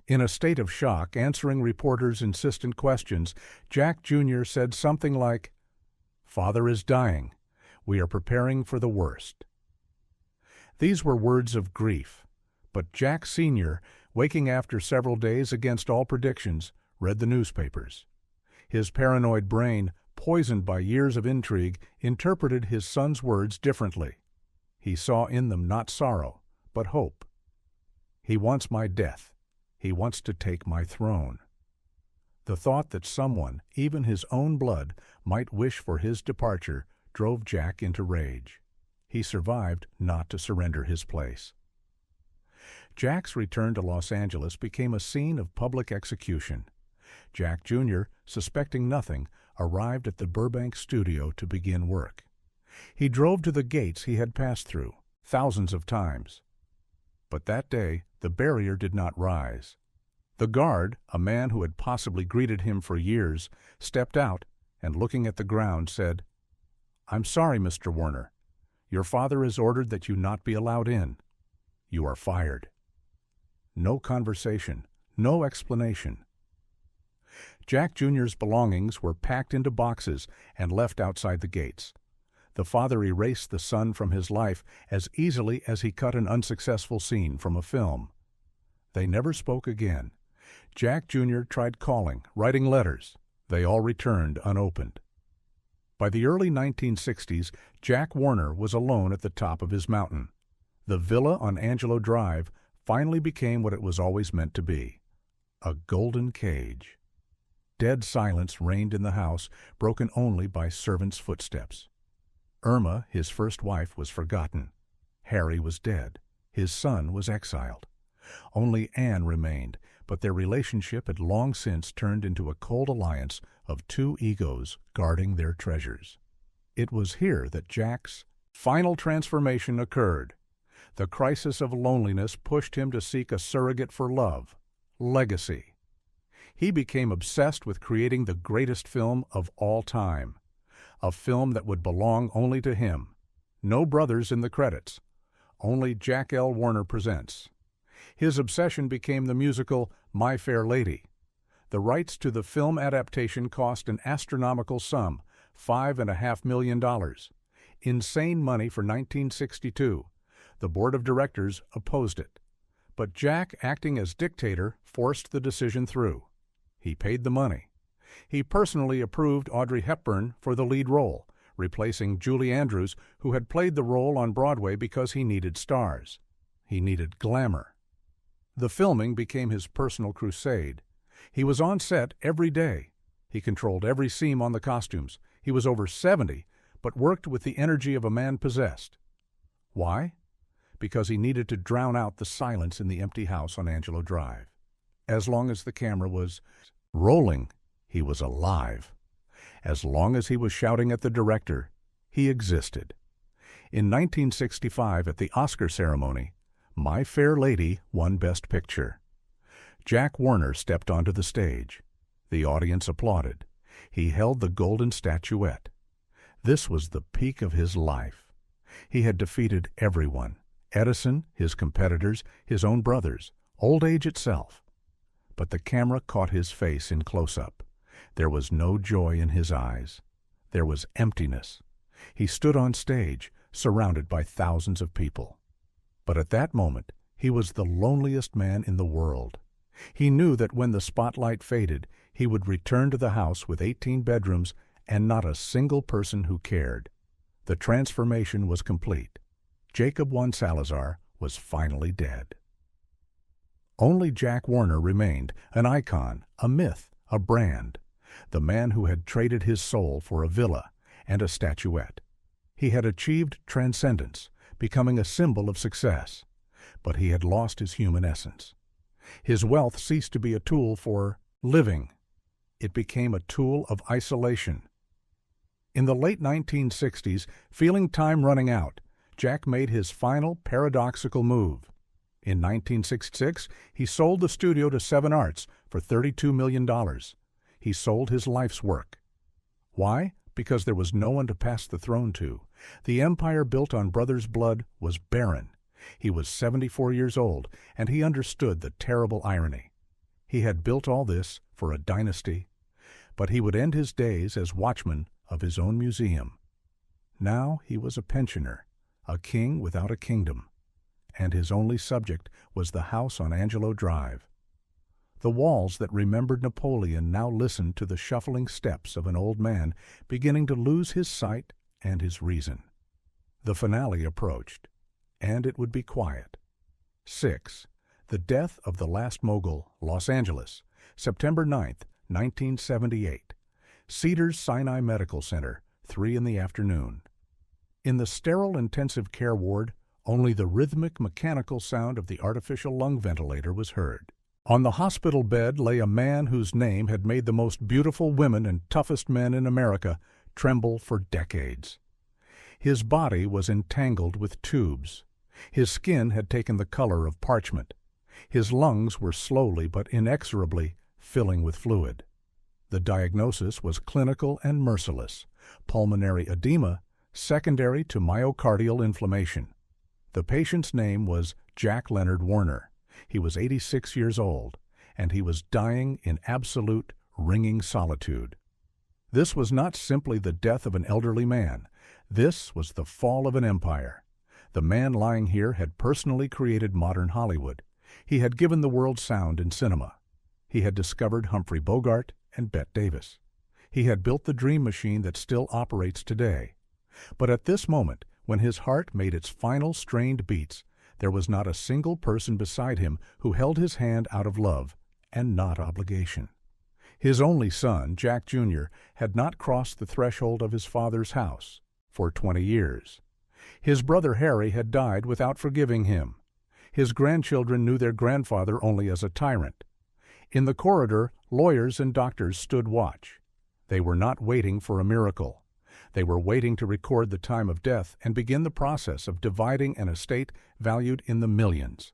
In a state of shock, answering reporters' insistent questions, Jack Jr. said something like, "Father is dying. We are preparing for the worst." These were words of grief, but Jack Sr., waking after several days against all predictions, read the newspapers. His paranoid brain, poisoned by years of intrigue, interpreted his son's words differently. He saw in them not sorrow, but hope. He wants my death. He wants to take my throne. The thought that someone, even his own blood, might wish for his departure drove Jack into rage. He survived not to surrender his place. Jack's return to Los Angeles became a scene of public execution. Jack Jr., suspecting nothing, arrived at the Burbank studio to begin work. He drove to the gates he had passed through thousands of times. But that day, the barrier did not rise. The guard, a man who had possibly greeted him for years, stepped out and, looking at the ground, said, "I'm sorry, Mr. Warner. Your father has ordered that you not be allowed in. You are fired." No conversation, no explanation. Jack Jr.'s belongings were packed into boxes and left outside the gates. The father erased the son from his life as easily as he cut an unsuccessful scene from a film. They never spoke again. Jack Jr. tried calling, writing letters. They all returned unopened. By the early 1960s, Jack Warner was alone at the top of his mountain. The villa on Angelo Drive finally became what it was always meant to be: a golden cage. Dead silence reigned in the house, broken only by servants' footsteps. Irma, his first wife, was forgotten. Harry was dead. His son was exiled. Only Anne remained, but their relationship had long since turned into a cold alliance of two egos guarding their treasures. It was here that Jack's final transformation occurred. The crisis of loneliness pushed him to seek a surrogate for love, legacy. He became obsessed with creating the greatest film of all time, a film that would belong only to him. No brothers in the credits. Only Jack L. Warner Presents. His obsession became the musical My Fair Lady. The rights to the film adaptation cost an astronomical sum, $5.5 million. Insane money for 1962. The board of directors opposed it. But Jack, acting as dictator, forced the decision through. He paid the money. He personally approved Audrey Hepburn for the lead role, replacing Julie Andrews, who had played the role on Broadway because he needed stars. He needed glamour. The filming became his personal crusade. He was on set every day. He controlled every seam on the costumes. He was over 70, but worked with the energy of a man possessed. Why? Because he needed to drown out the silence in the empty house on Angelo Drive. As long as the camera was rolling, he was alive. As long as he was shouting at the director, he existed. In 1965, at the Oscar ceremony, My Fair Lady won Best Picture. Jack Warner stepped onto the stage. The audience applauded. He held the golden statuette. This was the peak of his life. He had defeated everyone: Edison, his competitors, his own brothers, old age itself. But the camera caught his face in close-up. There was no joy in his eyes. There was emptiness. He stood on stage, surrounded by thousands of people. But at that moment, he was the loneliest man in the world. He knew that when the spotlight faded, he would return to the house with 18 bedrooms and not a single person who cared. The transformation was complete. Jacob Juan Salazar was finally dead. Only Jack Warner remained, an icon, a myth, a brand, the man who had traded his soul for a villa and a statuette. He had achieved transcendence, becoming a symbol of success, but he had lost his human essence. His wealth ceased to be a tool for living. It became a tool of isolation. In the late 1960s, feeling time running out, Jack made his final paradoxical move. In 1966, he sold the studio to Seven Arts for $32 million. He sold his life's work. Why? Because there was no one to pass the throne to. The empire built on brothers' blood was barren. He was 74 years old, and he understood the terrible irony. He had built all this for a dynasty, but he would end his days as watchman of his own museum. Now he was a pensioner, a king without a kingdom, and his only subject was the house on Angelo Drive. The walls that remembered Napoleon now listened to the shuffling steps of an old man beginning to lose his sight and his reason. The finale approached, and it would be quiet. 6. The Death of the Last Mogul, Los Angeles, September 9th, 1978. Cedars-Sinai Medical Center, 3 in the afternoon. In the sterile intensive care ward, only the rhythmic mechanical sound of the artificial lung ventilator was heard. On the hospital bed lay a man whose name had made the most beautiful women and toughest men in America tremble for decades. His body was entangled with tubes. His skin had taken the color of parchment. His lungs were slowly but inexorably filling with fluid. The diagnosis was clinical and merciless: pulmonary edema secondary to myocardial inflammation. The patient's name was Jack Leonard Warner. He was 86 years old, and he was dying in absolute, ringing solitude. This was not simply the death of an elderly man. This was the fall of an empire. The man lying here had personally created modern Hollywood. He had given the world sound and cinema. He had discovered Humphrey Bogart and Bette Davis. He had built the dream machine that still operates today. But at this moment, when his heart made its final strained beats, there was not a single person beside him who held his hand out of love and not obligation. His only son, Jack Jr., had not crossed the threshold of his father's house for 20 years. His brother Harry had died without forgiving him. His grandchildren knew their grandfather only as a tyrant. In the corridor, lawyers and doctors stood watch. They were not waiting for a miracle. They were waiting to record the time of death and begin the process of dividing an estate valued in the millions.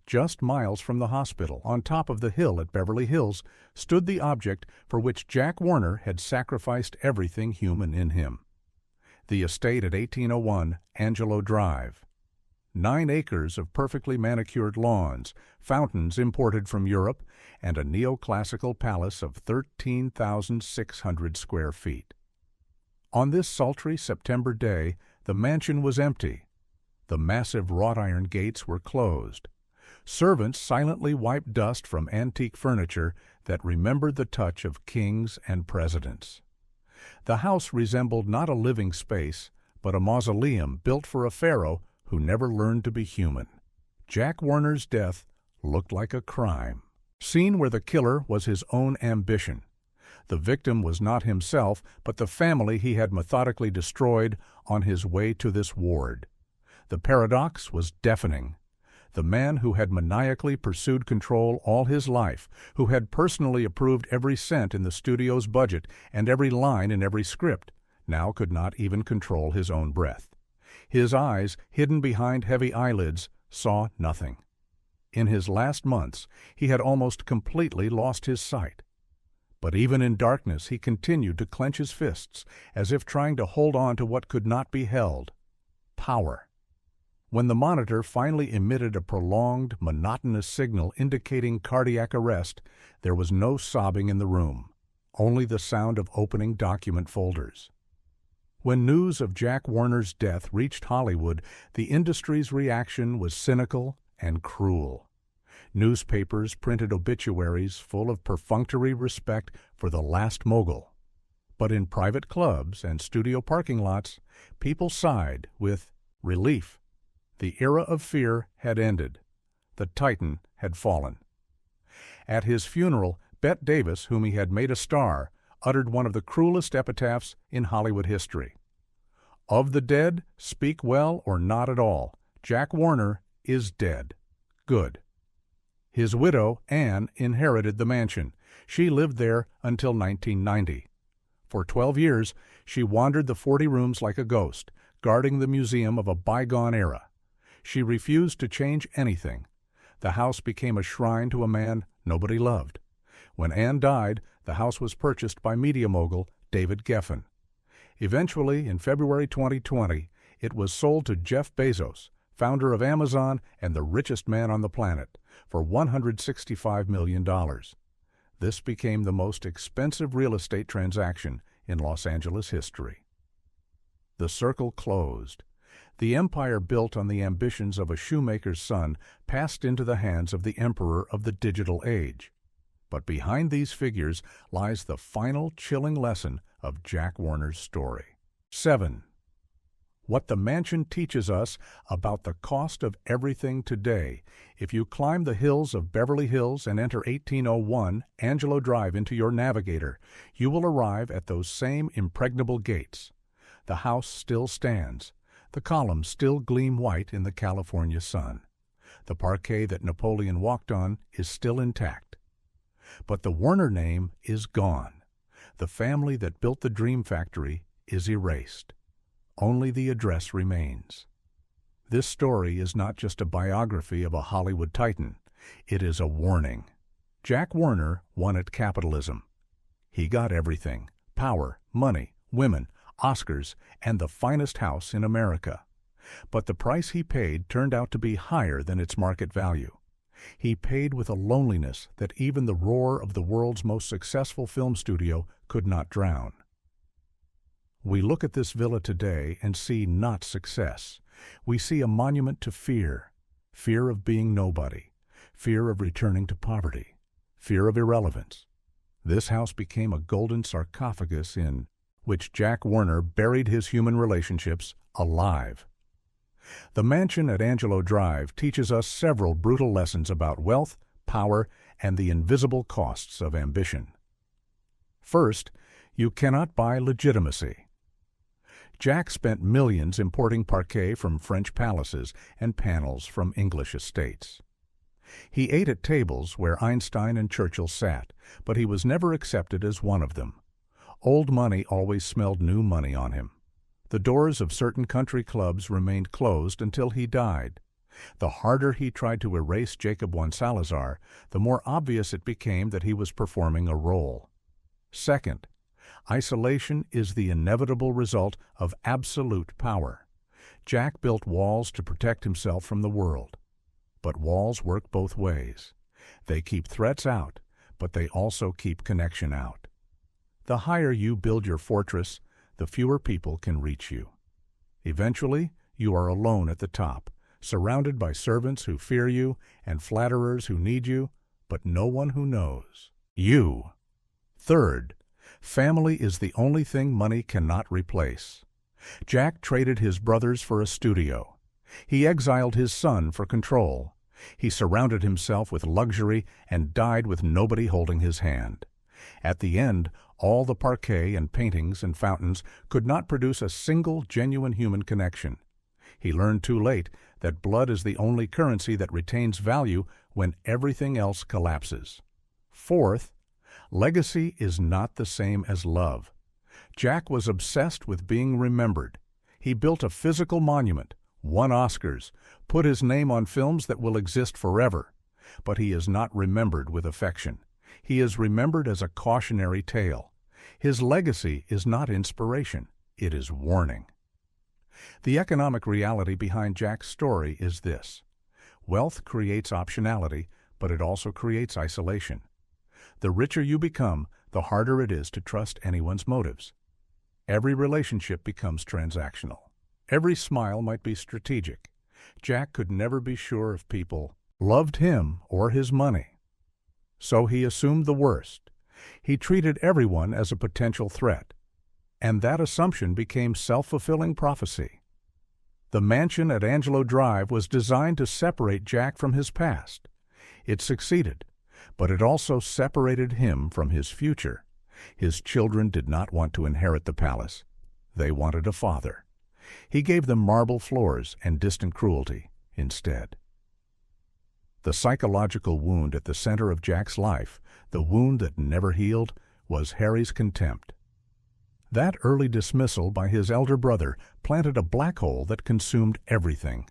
Just miles from the hospital, on top of the hill at Beverly Hills, stood the object for which Jack Warner had sacrificed everything human in him. The estate at 1801 Angelo Drive. 9 acres of perfectly manicured lawns, fountains imported from Europe, and a neoclassical palace of 13,600 square feet. On this sultry September day, the mansion was empty. The massive wrought-iron gates were closed. Servants silently wiped dust from antique furniture that remembered the touch of kings and presidents. The house resembled not a living space, but a mausoleum built for a pharaoh who never learned to be human. Jack Warner's death looked like a crime. Seen where the killer was his own ambition. The victim was not himself, but the family he had methodically destroyed on his way to this ward. The paradox was deafening. The man who had maniacally pursued control all his life, who had personally approved every cent in the studio's budget and every line in every script, now could not even control his own breath. His eyes, hidden behind heavy eyelids, saw nothing. In his last months, he had almost completely lost his sight. But even in darkness, he continued to clench his fists, as if trying to hold on to what could not be held: power. When the monitor finally emitted a prolonged, monotonous signal indicating cardiac arrest, there was no sobbing in the room, only the sound of opening document folders. When news of Jack Warner's death reached Hollywood, the industry's reaction was cynical and cruel. Newspapers printed obituaries full of perfunctory respect for the last mogul. But in private clubs and studio parking lots, people sighed with relief. The era of fear had ended. The Titan had fallen. At his funeral, Bette Davis, whom he had made a star, uttered one of the cruelest epitaphs in Hollywood history. "Of the dead, speak well or not at all. Jack Warner is dead. Good." His widow, Anne, inherited the mansion. She lived there until 1990. For 12 years, she wandered the 40 rooms like a ghost, guarding the museum of a bygone era. She refused to change anything. The house became a shrine to a man nobody loved. When Anne died, the house was purchased by media mogul David Geffen. Eventually, in February 2020, it was sold to Jeff Bezos, founder of Amazon and the richest man on the planet, for $165 million. This became the most expensive real estate transaction in Los Angeles history. The circle closed. The empire built on the ambitions of a shoemaker's son passed into the hands of the emperor of the digital age. But behind these figures lies the final chilling lesson of Jack Warner's story. 7. What the mansion teaches us about the cost of everything today. If you climb the hills of Beverly Hills and enter 1801 Angelo Drive into your navigator, you will arrive at those same impregnable gates. The house still stands. The columns still gleam white in the California sun. The parquet that Napoleon walked on is still intact. But the Warner name is gone. The family that built the Dream Factory is erased. Only the address remains. This story is not just a biography of a Hollywood titan. It is a warning. Jack Warner won at capitalism. He got everything: power, money, women, Oscars, and the finest house in America. But the price he paid turned out to be higher than its market value. He paid with a loneliness that even the roar of the world's most successful film studio could not drown. We look at this villa today and see not success. We see a monument to fear: fear of being nobody, fear of returning to poverty, fear of irrelevance. This house became a golden sarcophagus in which Jack Warner buried his human relationships alive. The mansion at Angelo Drive teaches us several brutal lessons about wealth, power, and the invisible costs of ambition. First, you cannot buy legitimacy. Jack spent millions importing parquet from French palaces and panels from English estates. He ate at tables where Einstein and Churchill sat, but he was never accepted as one of them. Old money always smelled new money on him. The doors of certain country clubs remained closed until he died. The harder he tried to erase Jacob I. Salazar, the more obvious it became that he was performing a role. Second, isolation is the inevitable result of absolute power. Jack built walls to protect himself from the world. But walls work both ways. They keep threats out, but they also keep connection out. The higher you build your fortress, the fewer people can reach you. Eventually, you are alone at the top, surrounded by servants who fear you and flatterers who need you, but no one who knows you. Third, family is the only thing money cannot replace. Jack traded his brothers for a studio. He exiled his son for control. He surrounded himself with luxury and died with nobody holding his hand. At the end, all the parquet and paintings and fountains could not produce a single genuine human connection. He learned too late that blood is the only currency that retains value when everything else collapses. Fourth, legacy is not the same as love. Jack was obsessed with being remembered. He built a physical monument, won Oscars, put his name on films that will exist forever. But he is not remembered with affection. He is remembered as a cautionary tale. His legacy is not inspiration, it is warning. The economic reality behind Jack's story is this: wealth creates optionality, but it also creates isolation. The richer you become, the harder it is to trust anyone's motives. Every relationship becomes transactional. Every smile might be strategic. Jack could never be sure if people loved him or his money. So he assumed the worst. He treated everyone as a potential threat. And that assumption became self-fulfilling prophecy. The mansion at Angelo Drive was designed to separate Jack from his past. It succeeded, but it also separated him from his future. His children did not want to inherit the palace. They wanted a father. He gave them marble floors and distant cruelty instead. The psychological wound at the center of Jack's life, the wound that never healed, was Harry's contempt. That early dismissal by his elder brother planted a black hole that consumed everything.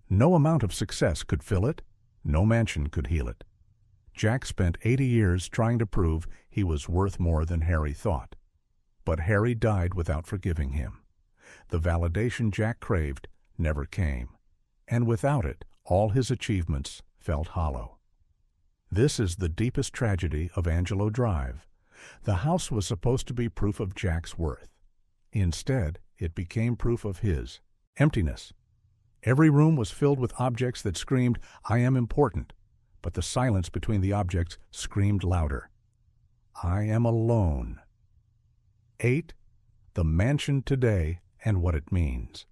No amount of success could fill it. No mansion could heal it. Jack spent 80 years trying to prove he was worth more than Harry thought. But Harry died without forgiving him. The validation Jack craved never came, and without it, all his achievements felt hollow. This is the deepest tragedy of Angelo Drive. The house was supposed to be proof of Jack's worth. Instead, it became proof of his emptiness. Every room was filled with objects that screamed, "I am important," but the silence between the objects screamed louder. "I am alone." 8. The mansion today and what it means.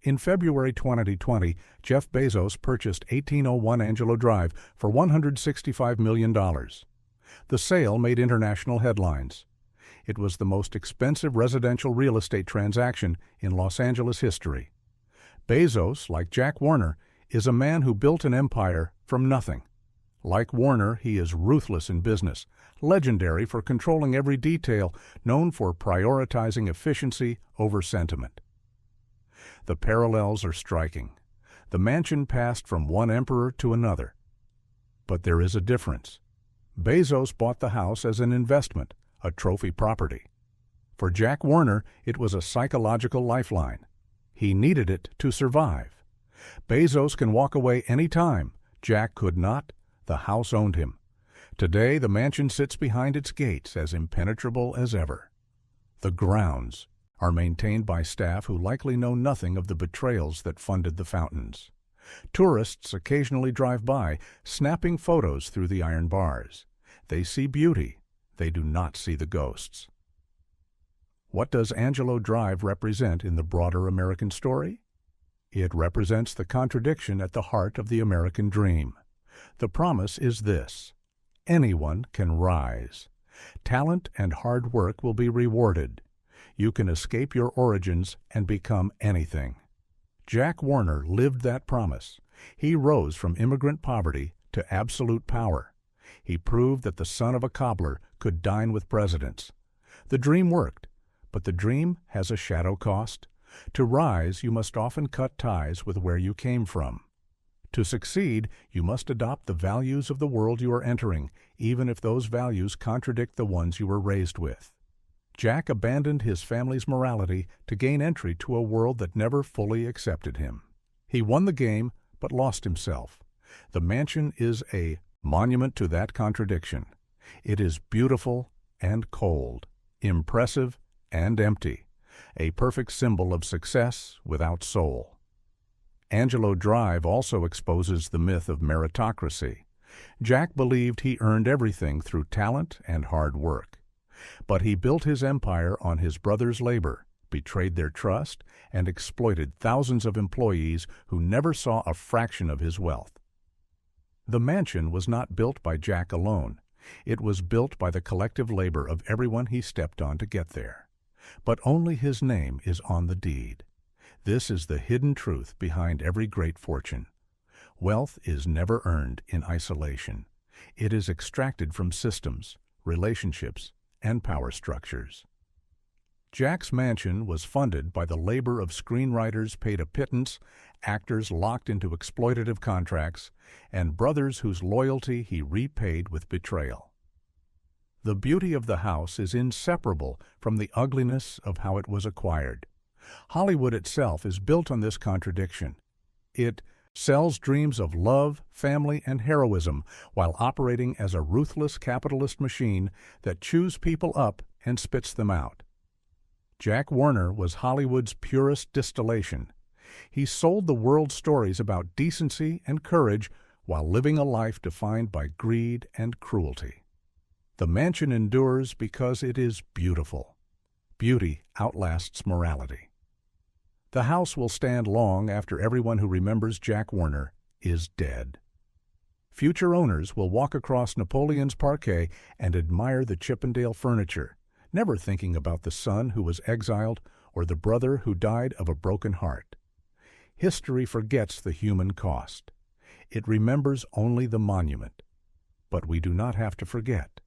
In February 2020, Jeff Bezos purchased 1801 Angelo Drive for $165 million. The sale made international headlines. It was the most expensive residential real estate transaction in Los Angeles history. Bezos, like Jack Warner, is a man who built an empire from nothing. Like Warner, he is ruthless in business, legendary for controlling every detail, known for prioritizing efficiency over sentiment. The parallels are striking. The mansion passed from one emperor to another. But there is a difference. Bezos bought the house as an investment, a trophy property. For Jack Warner, it was a psychological lifeline. He needed it to survive. Bezos can walk away any time. Jack could not. The house owned him. Today, the mansion sits behind its gates as impenetrable as ever. The grounds are maintained by staff who likely know nothing of the betrayals that funded the fountains. Tourists occasionally drive by, snapping photos through the iron bars. They see beauty. They do not see the ghosts. What does Angelo Drive represent in the broader American story? It represents the contradiction at the heart of the American dream. The promise is this: anyone can rise. Talent and hard work will be rewarded. You can escape your origins and become anything. Jack Warner lived that promise. He rose from immigrant poverty to absolute power. He proved that the son of a cobbler could dine with presidents. The dream worked, but the dream has a shadow cost. To rise, you must often cut ties with where you came from. To succeed, you must adopt the values of the world you are entering, even if those values contradict the ones you were raised with. Jack abandoned his family's morality to gain entry to a world that never fully accepted him. He won the game, but lost himself. The mansion is a monument to that contradiction. It is beautiful and cold, impressive and empty, a perfect symbol of success without soul. Angelo Drive also exposes the myth of meritocracy. Jack believed he earned everything through talent and hard work. But he built his empire on his brother's labor, betrayed their trust, and exploited thousands of employees who never saw a fraction of his wealth. The mansion was not built by Jack alone. It was built by the collective labor of everyone he stepped on to get there. But only his name is on the deed. This is the hidden truth behind every great fortune. Wealth is never earned in isolation. It is extracted from systems, relationships, and power structures. Jack's mansion was funded by the labor of screenwriters paid a pittance, actors locked into exploitative contracts, and brothers whose loyalty he repaid with betrayal. The beauty of the house is inseparable from the ugliness of how it was acquired. Hollywood itself is built on this contradiction. It sells dreams of love, family, and heroism while operating as a ruthless capitalist machine that chews people up and spits them out. Jack Warner was Hollywood's purest distillation. He sold the world stories about decency and courage while living a life defined by greed and cruelty. The mansion endures because it is beautiful. Beauty outlasts morality. The house will stand long after everyone who remembers Jack Warner is dead. Future owners will walk across Napoleon's parquet and admire the Chippendale furniture, never thinking about the son who was exiled or the brother who died of a broken heart. History forgets the human cost. It remembers only the monument. But we do not have to forget.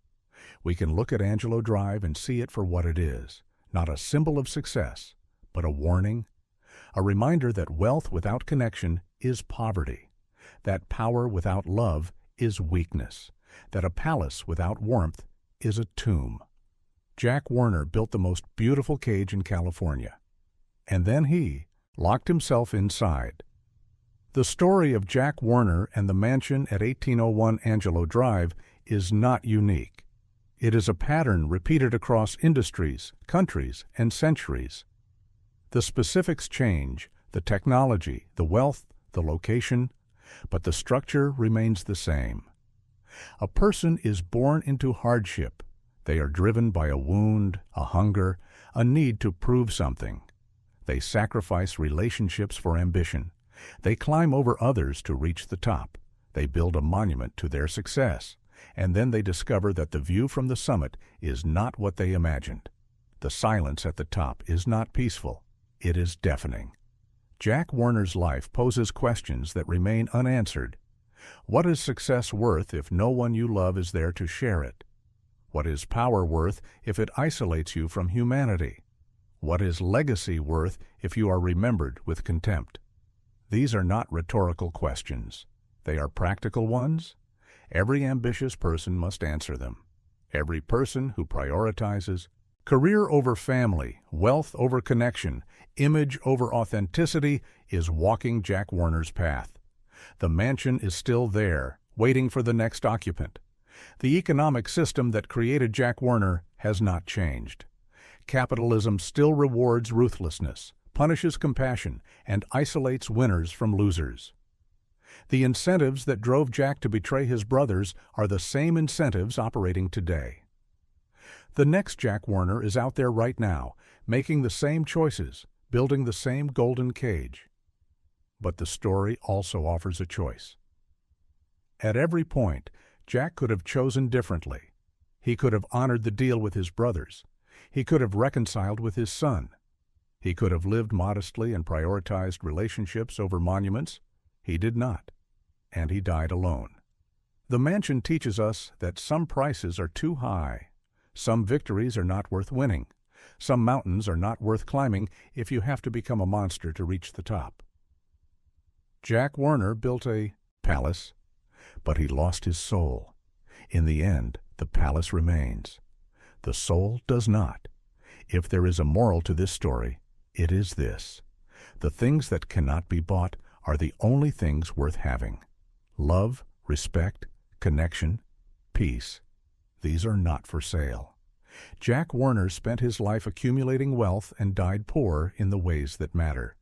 We can look at Angelo Drive and see it for what it is, not a symbol of success, but a warning, a reminder that wealth without connection is poverty, that power without love is weakness, that a palace without warmth is a tomb. Jack Warner built the most beautiful cage in California, and then he locked himself inside. The story of Jack Warner and the mansion at 1801 Angelo Drive is not unique. It is a pattern repeated across industries, countries, and centuries. The specifics change, the technology, the wealth, the location, but the structure remains the same. A person is born into hardship. They are driven by a wound, a hunger, a need to prove something. They sacrifice relationships for ambition. They climb over others to reach the top. They build a monument to their success, and then they discover that the view from the summit is not what they imagined. The silence at the top is not peaceful. It is deafening. Jack Warner's life poses questions that remain unanswered. What is success worth if no one you love is there to share it? What is power worth if it isolates you from humanity? What is legacy worth if you are remembered with contempt? These are not rhetorical questions. They are practical ones. Every ambitious person must answer them. Every person who prioritizes career over family, wealth over connection, image over authenticity is walking Jack Warner's path. The mansion is still there, waiting for the next occupant. The economic system that created Jack Warner has not changed. Capitalism still rewards ruthlessness, punishes compassion, and isolates winners from losers. The incentives that drove Jack to betray his brothers are the same incentives operating today. The next Jack Warner is out there right now, making the same choices, building the same golden cage. But the story also offers a choice. At every point, Jack could have chosen differently. He could have honored the deal with his brothers. He could have reconciled with his son. He could have lived modestly and prioritized relationships over monuments. He did not, and he died alone. The mansion teaches us that some prices are too high. Some victories are not worth winning. Some mountains are not worth climbing if you have to become a monster to reach the top. Jack Warner built a palace, but he lost his soul. In the end, the palace remains. The soul does not. If there is a moral to this story, it is this: the things that cannot be bought are the only things worth having. Love, respect, connection, peace. These are not for sale. Jack Warner spent his life accumulating wealth and died poor in the ways that matter.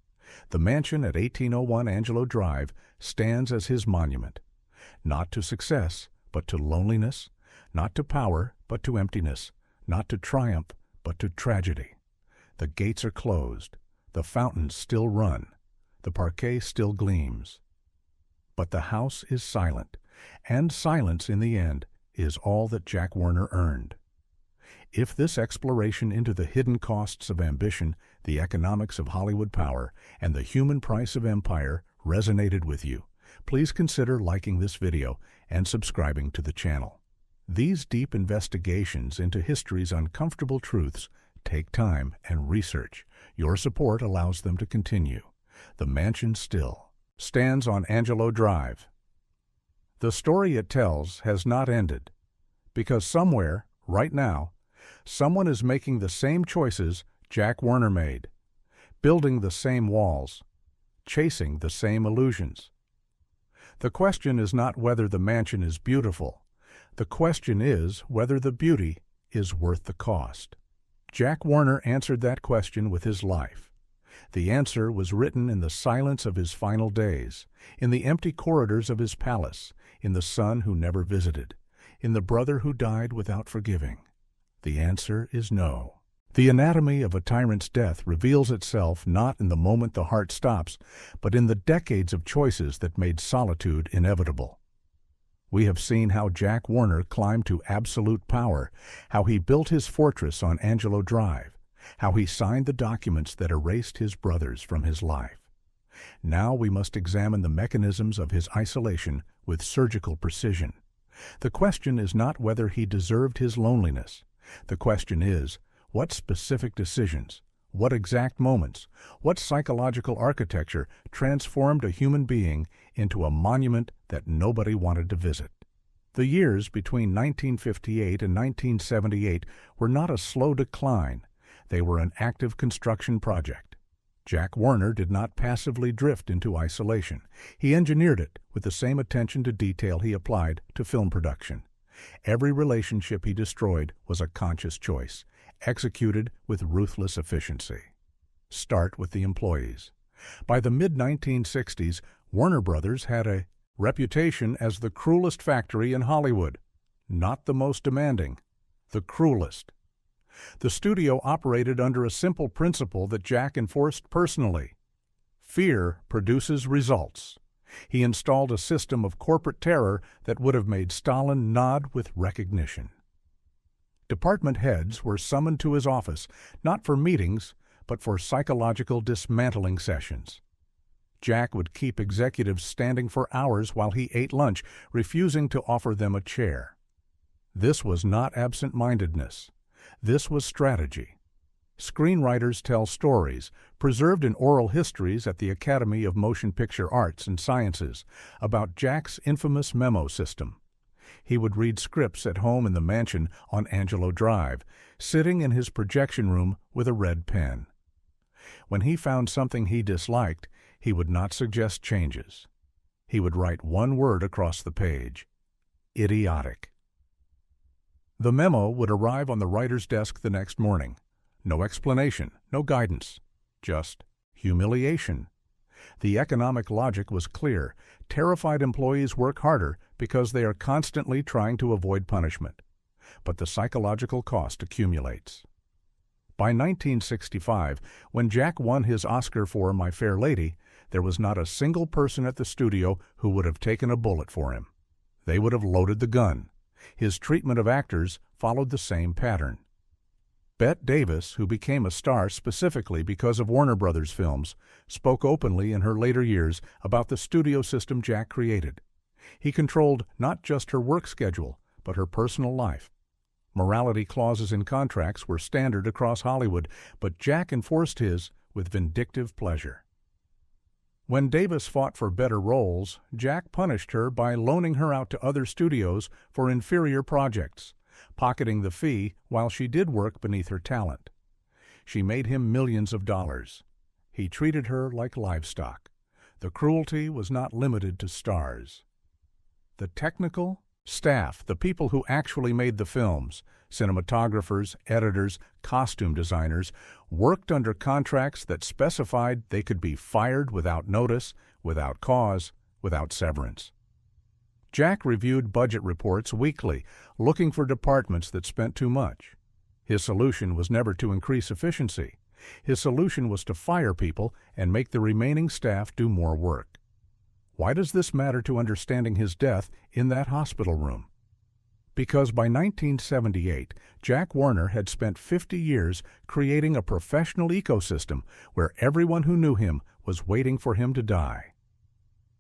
The mansion at 1801 Angelo Drive stands as his monument, not to success, but to loneliness, not to power, but to emptiness, not to triumph, but to tragedy. The gates are closed. The fountains still run. The parquet still gleams. But the house is silent, and silence in the end is all that Jack Warner earned. If this exploration into the hidden costs of ambition, the economics of Hollywood power, and the human price of empire resonated with you, please consider liking this video and subscribing to the channel. These deep investigations into history's uncomfortable truths take time and research. Your support allows them to continue. The mansion still stands on Angelo Drive. The story it tells has not ended, because somewhere, right now, someone is making the same choices Jack Warner made, building the same walls, chasing the same illusions. The question is not whether the mansion is beautiful. The question is whether the beauty is worth the cost. Jack Warner answered that question with his life. The answer was written in the silence of his final days, in the empty corridors of his palace, in the son who never visited, in the brother who died without forgiving. The answer is no. The anatomy of a tyrant's death reveals itself not in the moment the heart stops, but in the decades of choices that made solitude inevitable. We have seen how Jack Warner climbed to absolute power, how he built his fortress on Angelo Drive, how he signed the documents that erased his brothers from his life. Now we must examine the mechanisms of his isolation with surgical precision. The question is not whether he deserved his loneliness. The question is, what specific decisions, what exact moments, what psychological architecture transformed a human being into a monument that nobody wanted to visit? The years between 1958 and 1978 were not a slow decline. They were an active construction project. Jack Warner did not passively drift into isolation. He engineered it with the same attention to detail he applied to film production. Every relationship he destroyed was a conscious choice, executed with ruthless efficiency. Start with the employees. By the mid-1960s, Warner Brothers had a reputation as the cruelest factory in Hollywood. Not the most demanding, the cruelest. The studio operated under a simple principle that Jack enforced personally. Fear produces results. He installed a system of corporate terror that would have made Stalin nod with recognition. Department heads were summoned to his office, not for meetings, but for psychological dismantling sessions. Jack would keep executives standing for hours while he ate lunch, refusing to offer them a chair. This was not absent-mindedness. This was strategy. Screenwriters tell stories, preserved in oral histories at the Academy of Motion Picture Arts and Sciences, about Jack's infamous memo system. He would read scripts at home in the mansion on Angelo Drive, sitting in his projection room with a red pen. When he found something he disliked, he would not suggest changes. He would write one word across the page: idiotic. The memo would arrive on the writer's desk the next morning. No explanation, no guidance, just humiliation. The economic logic was clear. Terrified employees work harder because they are constantly trying to avoid punishment. But the psychological cost accumulates. By 1965, when Jack won his Oscar for My Fair Lady, there was not a single person at the studio who would have taken a bullet for him. They would have loaded the gun. His treatment of actors followed the same pattern. Bette Davis, who became a star specifically because of Warner Brothers films, spoke openly in her later years about the studio system Jack created. He controlled not just her work schedule, but her personal life. Morality clauses in contracts were standard across Hollywood, but Jack enforced his with vindictive pleasure. When Davis fought for better roles, Jack punished her by loaning her out to other studios for inferior projects, pocketing the fee while she did work beneath her talent. She made him millions of dollars. He treated her like livestock. The cruelty was not limited to stars. The technical staff, the people who actually made the films, cinematographers, editors, costume designers, worked under contracts that specified they could be fired without notice, without cause, without severance. Jack reviewed budget reports weekly, looking for departments that spent too much. His solution was never to increase efficiency. His solution was to fire people and make the remaining staff do more work. Why does this matter to understanding his death in that hospital room? Because by 1978, Jack Warner had spent 50 years creating a professional ecosystem where everyone who knew him was waiting for him to die.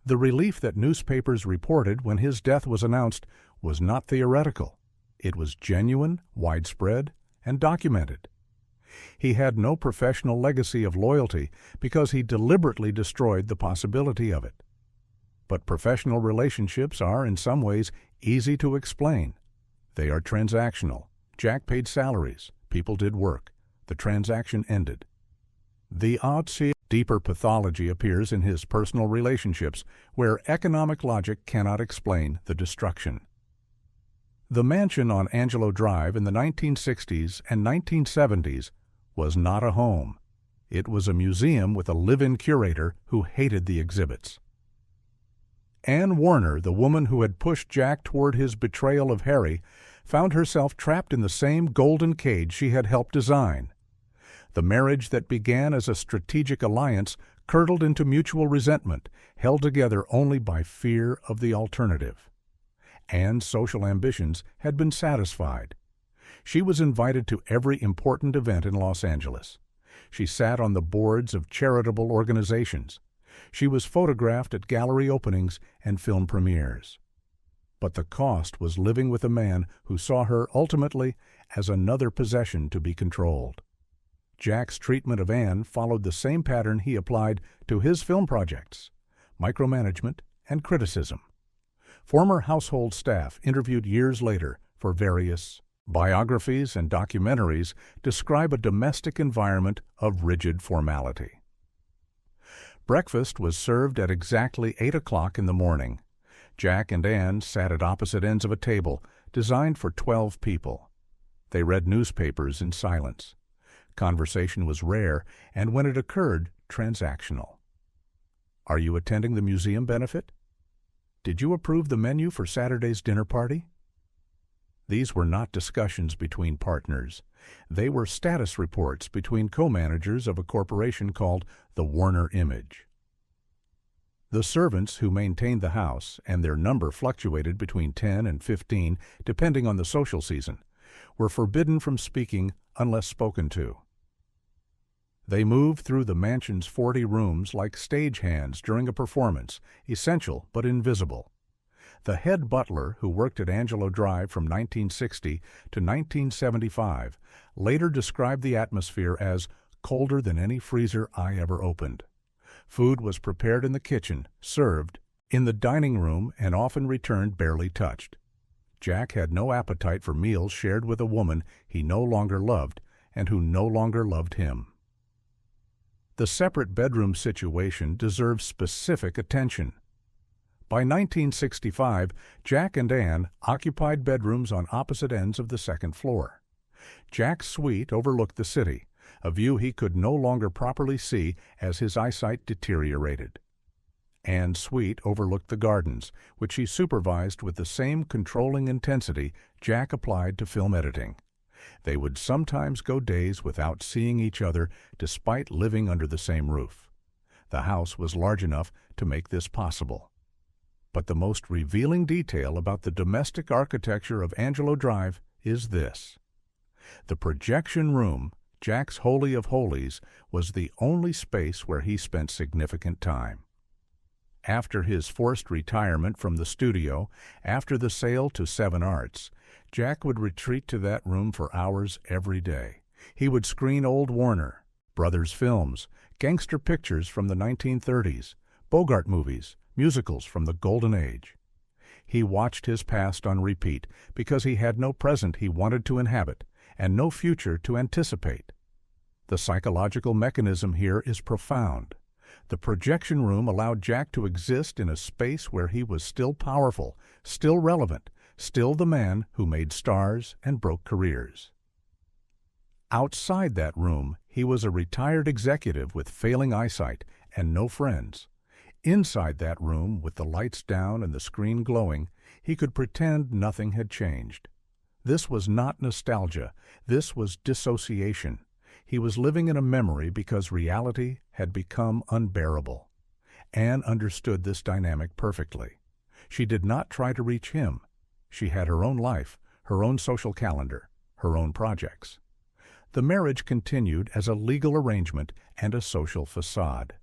The relief that newspapers reported when his death was announced was not theoretical. It was genuine, widespread, and documented. He had no professional legacy of loyalty because he deliberately destroyed the possibility of it. But professional relationships are, in some ways, easy to explain. They are transactional. Jack paid salaries. People did work. The transaction ended. The deeper pathology appears in his personal relationships, where economic logic cannot explain the destruction. The mansion on Angelo Drive in the 1960s and 1970s was not a home. It was a museum with a live-in curator who hated the exhibits. Anne Warner, the woman who had pushed Jack toward his betrayal of Harry, found herself trapped in the same golden cage she had helped design. The marriage that began as a strategic alliance curdled into mutual resentment, held together only by fear of the alternative. Anne's social ambitions had been satisfied. She was invited to every important event in Los Angeles. She sat on the boards of charitable organizations. She was photographed at gallery openings and film premieres. But the cost was living with a man who saw her ultimately as another possession to be controlled. Jack's treatment of Anne followed the same pattern he applied to his film projects: micromanagement and criticism. Former household staff interviewed years later for various biographies and documentaries describe a domestic environment of rigid formality. Breakfast was served at exactly 8 o'clock in the morning. Jack and Anne sat at opposite ends of a table designed for 12 people. They read newspapers in silence. Conversation was rare, and when it occurred, transactional. Are you attending the museum benefit? Did you approve the menu for Saturday's dinner party? These were not discussions between partners. They were status reports between co-managers of a corporation called the Warner Image. The servants who maintained the house, and their number fluctuated between 10 and 15 depending on the social season, were forbidden from speaking unless spoken to. They moved through the mansion's 40 rooms like stagehands during a performance, essential but invisible. The head butler, who worked at Angelo Drive from 1960 to 1975, later described the atmosphere as colder than any freezer I ever opened. Food was prepared in the kitchen, served in the dining room, and often returned barely touched. Jack had no appetite for meals shared with a woman he no longer loved and who no longer loved him. The separate bedroom situation deserves specific attention. By 1965, Jack and Anne occupied bedrooms on opposite ends of the second floor. Jack's suite overlooked the city, a view he could no longer properly see as his eyesight deteriorated. Anne's suite overlooked the gardens, which she supervised with the same controlling intensity Jack applied to film editing. They would sometimes go days without seeing each other despite living under the same roof. The house was large enough to make this possible. But the most revealing detail about the domestic architecture of Angelo Drive is this. The projection room, Jack's holy of holies, was the only space where he spent significant time. After his forced retirement from the studio, after the sale to Seven Arts, Jack would retreat to that room for hours every day. He would screen old Warner Brothers films, gangster pictures from the 1930s, Bogart movies, musicals from the Golden Age. He watched his past on repeat because he had no present he wanted to inhabit and no future to anticipate. The psychological mechanism here is profound. The projection room allowed Jack to exist in a space where he was still powerful, still relevant, still the man who made stars and broke careers. Outside that room, he was a retired executive with failing eyesight and no friends. Inside that room, with the lights down and the screen glowing, he could pretend nothing had changed. This was not nostalgia. This was dissociation. He was living in a memory because reality had become unbearable. Anne understood this dynamic perfectly. She did not try to reach him. She had her own life, her own social calendar, her own projects. The marriage continued as a legal arrangement and a social facade.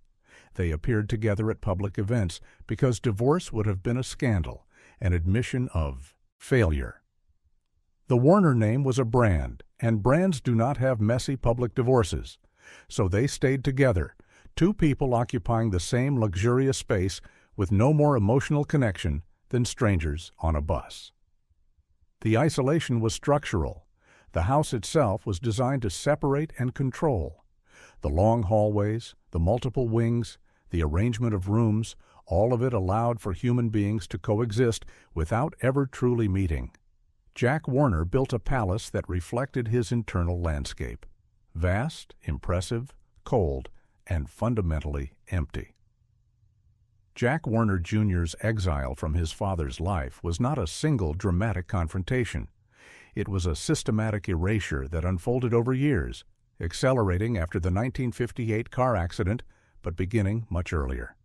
They appeared together at public events because divorce would have been a scandal, an admission of failure. The Warner name was a brand, and brands do not have messy public divorces. So they stayed together, two people occupying the same luxurious space with no more emotional connection than strangers on a bus. The isolation was structural. The house itself was designed to separate and control. The long hallways, the multiple wings, the arrangement of rooms, all of it allowed for human beings to coexist without ever truly meeting. Jack Warner built a palace that reflected his internal landscape. Vast, impressive, cold, and fundamentally empty. Jack Warner Jr.'s exile from his father's life was not a single dramatic confrontation. It was a systematic erasure that unfolded over years, accelerating after the 1958 car accident, but beginning much earlier.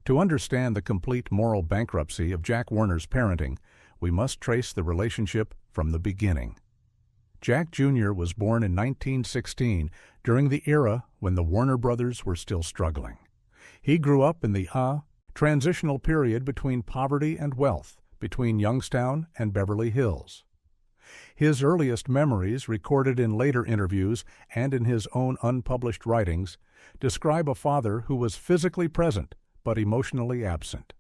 To understand the complete moral bankruptcy of Jack Warner's parenting, we must trace the relationship from the beginning. Jack Jr. was born in 1916, during the era when the Warner brothers were still struggling. He grew up in the transitional period between poverty and wealth, between Youngstown and Beverly Hills. His earliest memories, recorded in later interviews and in his own unpublished writings, describe a father who was physically present but emotionally absent.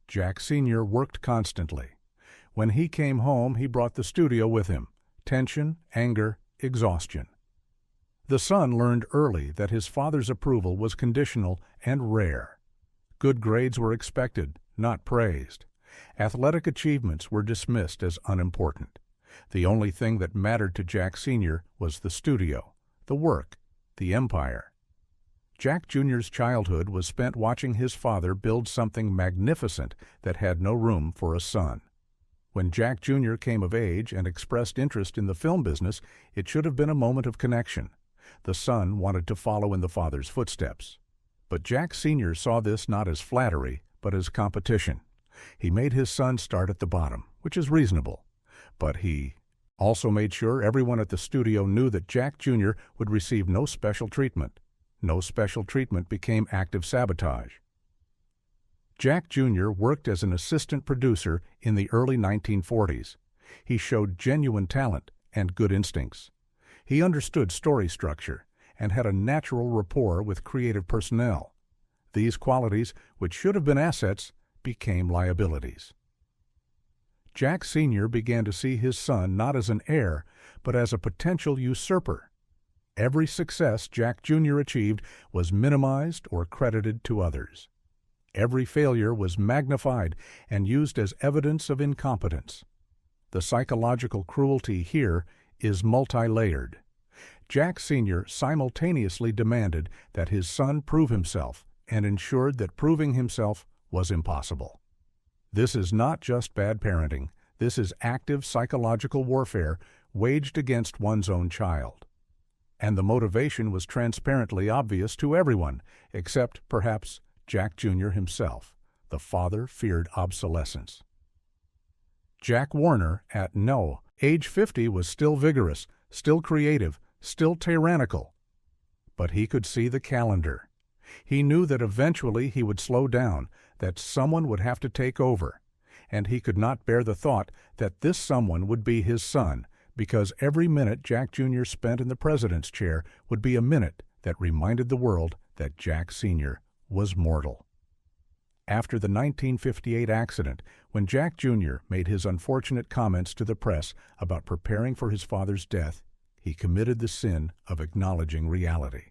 Jack Sr. worked constantly. When he came home, he brought the studio with him: tension, anger, exhaustion. The son learned early that his father's approval was conditional and rare. Good grades were expected, not praised. Athletic achievements were dismissed as unimportant. The only thing that mattered to Jack Sr. was the studio, the work, the empire. Jack Jr.'s childhood was spent watching his father build something magnificent that had no room for a son. When Jack Jr. came of age and expressed interest in the film business, it should have been a moment of connection. The son wanted to follow in the father's footsteps. But Jack Sr. saw this not as flattery, but as competition. He made his son start at the bottom, which is reasonable. But he also made sure everyone at the studio knew that Jack Jr. would receive no special treatment. No special treatment became active sabotage. Jack Jr. worked as an assistant producer in the early 1940s. He showed genuine talent and good instincts. He understood story structure and had a natural rapport with creative personnel. These qualities, which should have been assets, became liabilities. Jack Sr. began to see his son not as an heir, but as a potential usurper. Every success Jack Jr. achieved was minimized or credited to others. Every failure was magnified and used as evidence of incompetence. The psychological cruelty here is multi-layered. Jack Sr. simultaneously demanded that his son prove himself and ensured that proving himself was impossible. This is not just bad parenting. This is active psychological warfare waged against one's own child. And the motivation was transparently obvious to everyone, except, perhaps, Jack Jr. himself. The father feared obsolescence. Jack Warner, at age 50, was still vigorous, still creative, still tyrannical. But he could see the calendar. He knew that eventually he would slow down, that someone would have to take over, and he could not bear the thought that this someone would be his son, because every minute Jack Jr. spent in the president's chair would be a minute that reminded the world that Jack Sr. was mortal. After the 1958 accident, when Jack Jr. made his unfortunate comments to the press about preparing for his father's death, he committed the sin of acknowledging reality.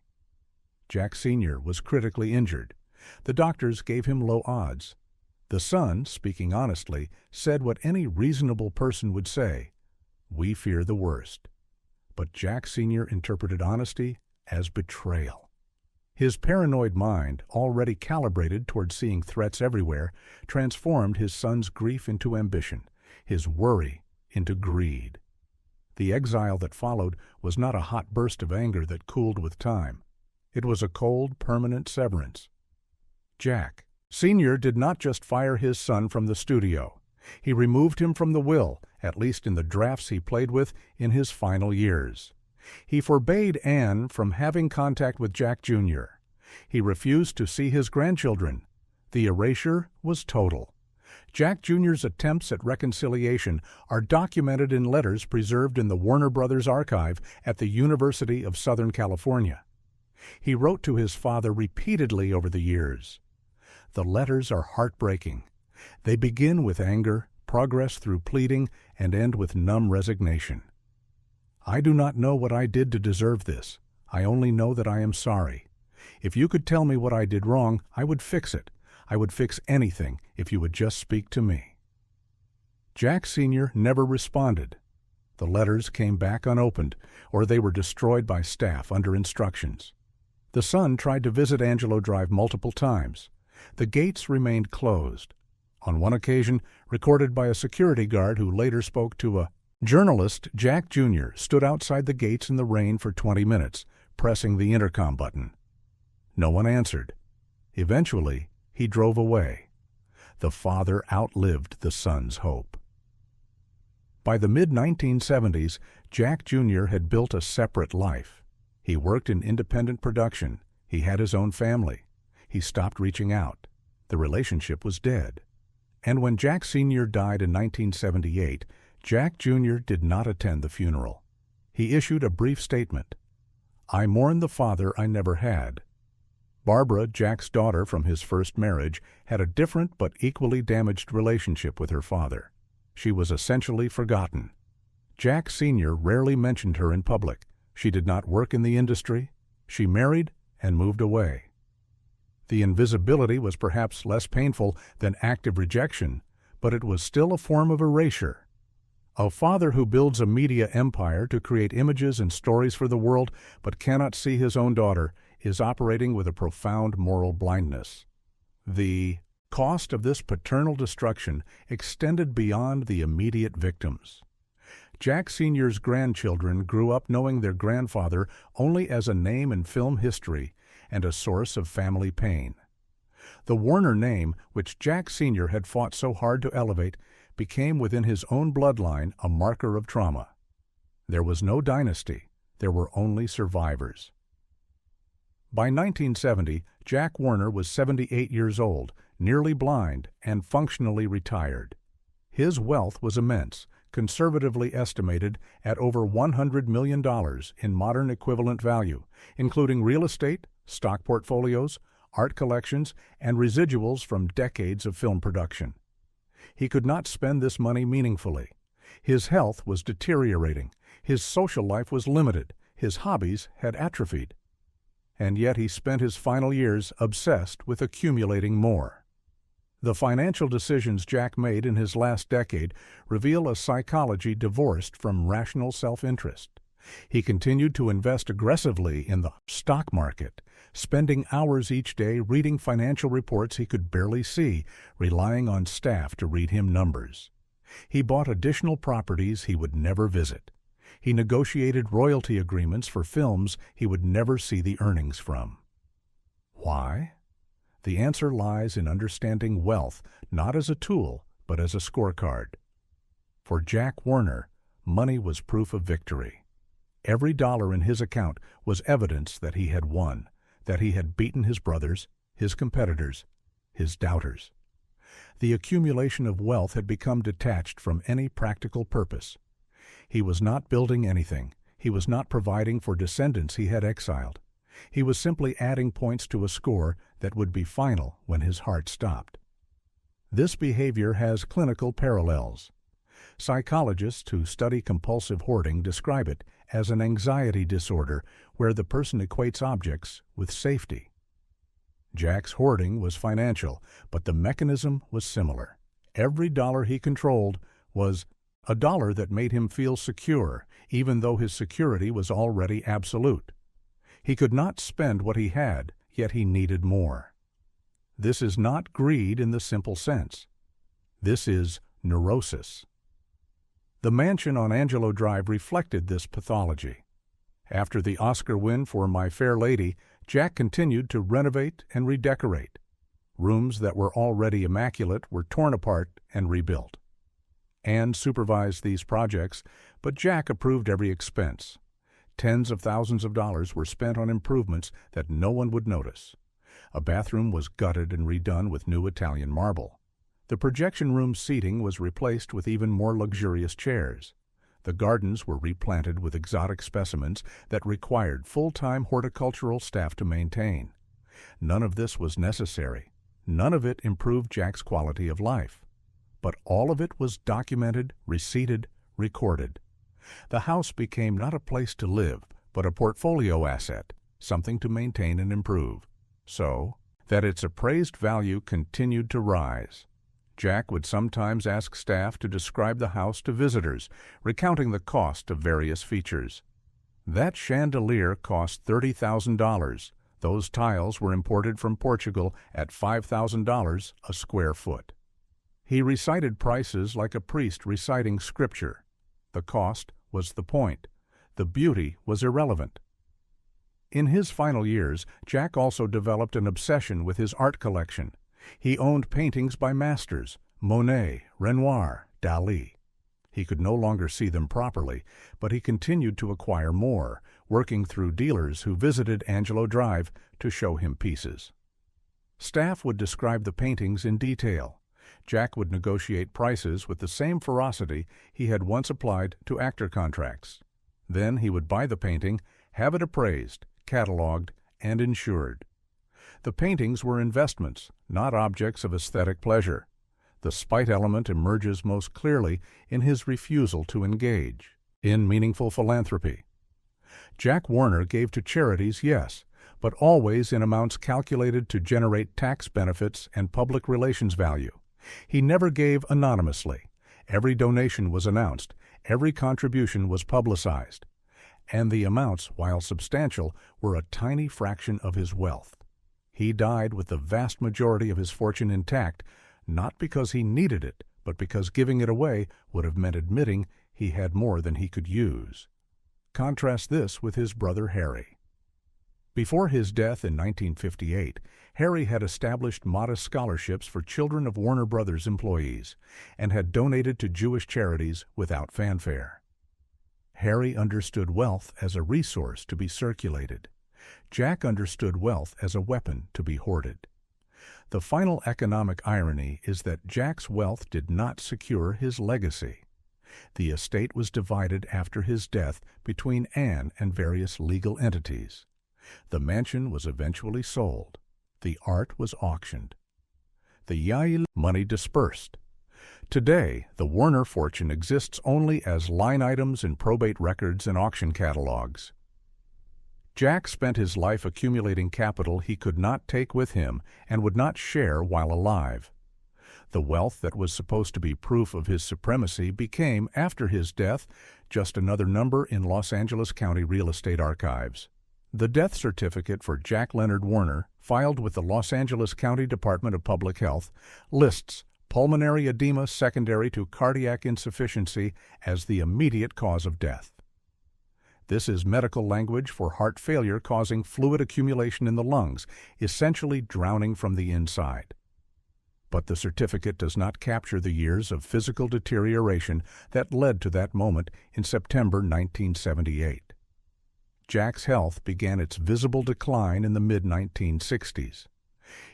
Jack Sr. was critically injured. The doctors gave him low odds. The son, speaking honestly, said what any reasonable person would say: "We fear the worst." But Jack Sr. interpreted honesty as betrayal. His paranoid mind, already calibrated toward seeing threats everywhere, transformed his son's grief into ambition, his worry into greed. The exile that followed was not a hot burst of anger that cooled with time. It was a cold, permanent severance. Jack Sr. did not just fire his son from the studio. He removed him from the will, at least in the drafts he played with in his final years. He forbade Anne from having contact with Jack Jr. He refused to see his grandchildren. The erasure was total. Jack Jr.'s attempts at reconciliation are documented in letters preserved in the Warner Brothers archive at the University of Southern California. He wrote to his father repeatedly over the years. The letters are heartbreaking. They begin with anger, progress through pleading, and end with numb resignation. "I do not know what I did to deserve this. I only know that I am sorry. If you could tell me what I did wrong, I would fix it. I would fix anything if you would just speak to me." Jack Sr. never responded. The letters came back unopened, or they were destroyed by staff under instructions. The son tried to visit Angelo Drive multiple times. The gates remained closed. On one occasion, recorded by a security guard who later spoke to a journalist, Jack Jr. stood outside the gates in the rain for 20 minutes, pressing the intercom button. No one answered. Eventually, he drove away. The father outlived the son's hope. By the mid-1970s, Jack Jr. had built a separate life. He worked in independent production. He had his own family. He stopped reaching out. The relationship was dead. And when Jack Sr. died in 1978, Jack Jr. did not attend the funeral. He issued a brief statement: "I mourn the father I never had." Barbara, Jack's daughter from his first marriage, had a different but equally damaged relationship with her father. She was essentially forgotten. Jack Sr. rarely mentioned her in public. She did not work in the industry. She married and moved away. The invisibility was perhaps less painful than active rejection, but it was still a form of erasure. A father who builds a media empire to create images and stories for the world but cannot see his own daughter is operating with a profound moral blindness. The cost of this paternal destruction extended beyond the immediate victims. Jack Sr.'s grandchildren grew up knowing their grandfather only as a name in film history and a source of family pain. The Warner name, which Jack Sr. had fought so hard to elevate, became within his own bloodline a marker of trauma. There was no dynasty. There were only survivors. By 1970, Jack Warner was 78 years old, nearly blind, and functionally retired. His wealth was immense, conservatively estimated at over $100 million in modern equivalent value, including real estate, stock portfolios, art collections, and residuals from decades of film production. He could not spend this money meaningfully. His health was deteriorating. His social life was limited. His hobbies had atrophied. And yet he spent his final years obsessed with accumulating more. The financial decisions Jack made in his last decade reveal a psychology divorced from rational self-interest. He continued to invest aggressively in the stock market, spending hours each day reading financial reports he could barely see, relying on staff to read him numbers. He bought additional properties he would never visit. He negotiated royalty agreements for films he would never see the earnings from. Why? The answer lies in understanding wealth not as a tool, but as a scorecard. For Jack Warner, money was proof of victory. Every dollar in his account was evidence that he had won, that he had beaten his brothers, his competitors, his doubters. The accumulation of wealth had become detached from any practical purpose. He was not building anything. He was not providing for descendants he had exiled. He was simply adding points to a score that would be final when his heart stopped. This behavior has clinical parallels. Psychologists who study compulsive hoarding describe it as an anxiety disorder where the person equates objects with safety. Jack's hoarding was financial, but the mechanism was similar. Every dollar he controlled was a dollar that made him feel secure, even though his security was already absolute. He could not spend what he had, yet he needed more. This is not greed in the simple sense. This is neurosis. The mansion on Angelo Drive reflected this pathology. After the Oscar win for My Fair Lady, Jack continued to renovate and redecorate. Rooms that were already immaculate were torn apart and rebuilt. Anne supervised these projects, but Jack approved every expense. Tens of thousands of dollars were spent on improvements that no one would notice. A bathroom was gutted and redone with new Italian marble. The projection room seating was replaced with even more luxurious chairs. The gardens were replanted with exotic specimens that required full-time horticultural staff to maintain. None of this was necessary. None of it improved Jack's quality of life. But all of it was documented, receipted, recorded. The house became not a place to live, but a portfolio asset, something to maintain and improve, so that its appraised value continued to rise. Jack would sometimes ask staff to describe the house to visitors, recounting the cost of various features. That chandelier cost $30,000. Those tiles were imported from Portugal at $5,000 a square foot. He recited prices like a priest reciting scripture. The cost was the point. The beauty was irrelevant. In his final years, Jack also developed an obsession with his art collection. He owned paintings by masters, Monet, Renoir, Dali. He could no longer see them properly, but he continued to acquire more, working through dealers who visited Angelo Drive to show him pieces. Staff would describe the paintings in detail. Jack would negotiate prices with the same ferocity he had once applied to actor contracts. Then he would buy the painting, have it appraised, cataloged, and insured. The paintings were investments, not objects of aesthetic pleasure. The spite element emerges most clearly in his refusal to engage in meaningful philanthropy. Jack Warner gave to charities, yes, but always in amounts calculated to generate tax benefits and public relations value. He never gave anonymously. Every donation was announced. Every contribution was publicized. And the amounts, while substantial, were a tiny fraction of his wealth. He died with the vast majority of his fortune intact, not because he needed it, but because giving it away would have meant admitting he had more than he could use. Contrast this with his brother Harry. Before his death in 1958, Harry had established modest scholarships for children of Warner Brothers employees and had donated to Jewish charities without fanfare. Harry understood wealth as a resource to be circulated. Jack understood wealth as a weapon to be hoarded. The final economic irony is that Jack's wealth did not secure his legacy. The estate was divided after his death between Anne and various legal entities. The mansion was eventually sold. The art was auctioned. The Yale money dispersed. Today, the Warner fortune exists only as line items in probate records and auction catalogs. Jack spent his life accumulating capital he could not take with him and would not share while alive. The wealth that was supposed to be proof of his supremacy became, after his death, just another number in Los Angeles County real estate archives. The death certificate for Jack Leonard Warner, filed with the Los Angeles County Department of Public Health, lists pulmonary edema secondary to cardiac insufficiency as the immediate cause of death. This is medical language for heart failure causing fluid accumulation in the lungs, essentially drowning from the inside. But the certificate does not capture the years of physical deterioration that led to that moment in September 1978. Jack's health began its visible decline in the mid-1960s.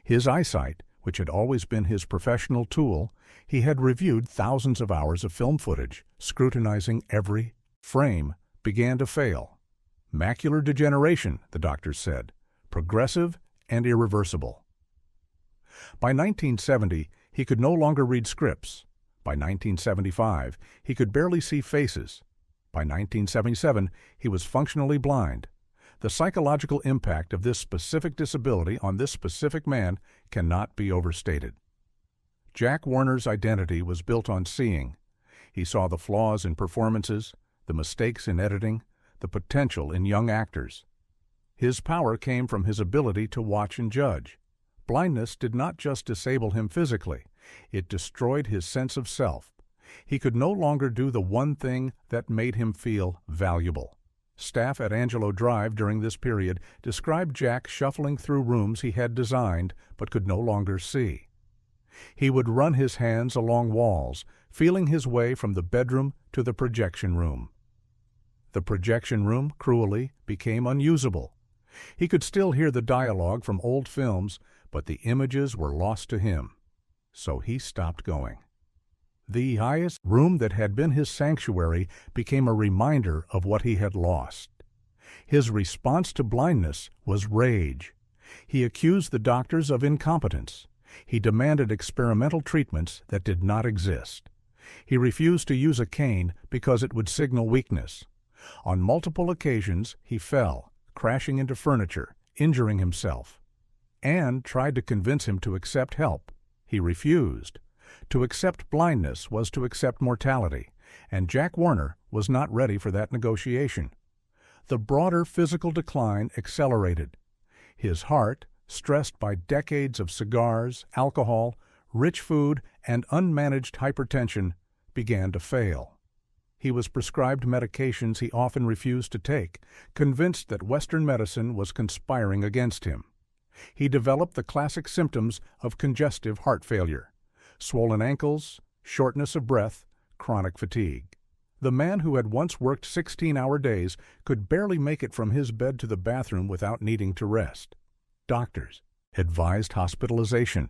His eyesight, which had always been his professional tool, he had reviewed thousands of hours of film footage, scrutinizing every frame, began to fail. Macular degeneration, the doctors said, progressive and irreversible. By 1970, he could no longer read scripts. By 1975, he could barely see faces. By 1977, he was functionally blind. The psychological impact of this specific disability on this specific man cannot be overstated. Jack Warner's identity was built on seeing. He saw the flaws in performances, the mistakes in editing, the potential in young actors. His power came from his ability to watch and judge. Blindness did not just disable him physically, it destroyed his sense of self. He could no longer do the one thing that made him feel valuable. Staff at Angelo Drive during this period described Jack shuffling through rooms he had designed but could no longer see. He would run his hands along walls, feeling his way from the bedroom to the projection room. The projection room, cruelly, became unusable. He could still hear the dialogue from old films, but the images were lost to him. So he stopped going. The highest room that had been his sanctuary became a reminder of what he had lost. His response to blindness was rage. He accused the doctors of incompetence. He demanded experimental treatments that did not exist. He refused to use a cane because it would signal weakness. On multiple occasions, he fell, crashing into furniture, injuring himself. Anne tried to convince him to accept help. He refused. To accept blindness was to accept mortality, and Jack Warner was not ready for that negotiation. The broader physical decline accelerated. His heart, stressed by decades of cigars, alcohol, rich food, and unmanaged hypertension, began to fail. He was prescribed medications he often refused to take, convinced that Western medicine was conspiring against him. He developed the classic symptoms of congestive heart failure: swollen ankles, shortness of breath, chronic fatigue. The man who had once worked 16-hour days could barely make it from his bed to the bathroom without needing to rest. Doctors advised hospitalization.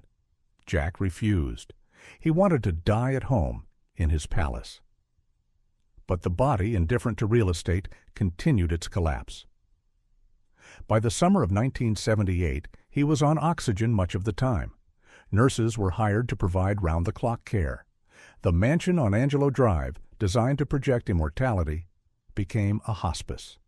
Jack refused. He wanted to die at home in his palace. But the body, indifferent to real estate, continued its collapse. By the summer of 1978, he was on oxygen much of the time. Nurses were hired to provide round-the-clock care. The mansion on Angelo Drive, designed to project immortality, became a hospice.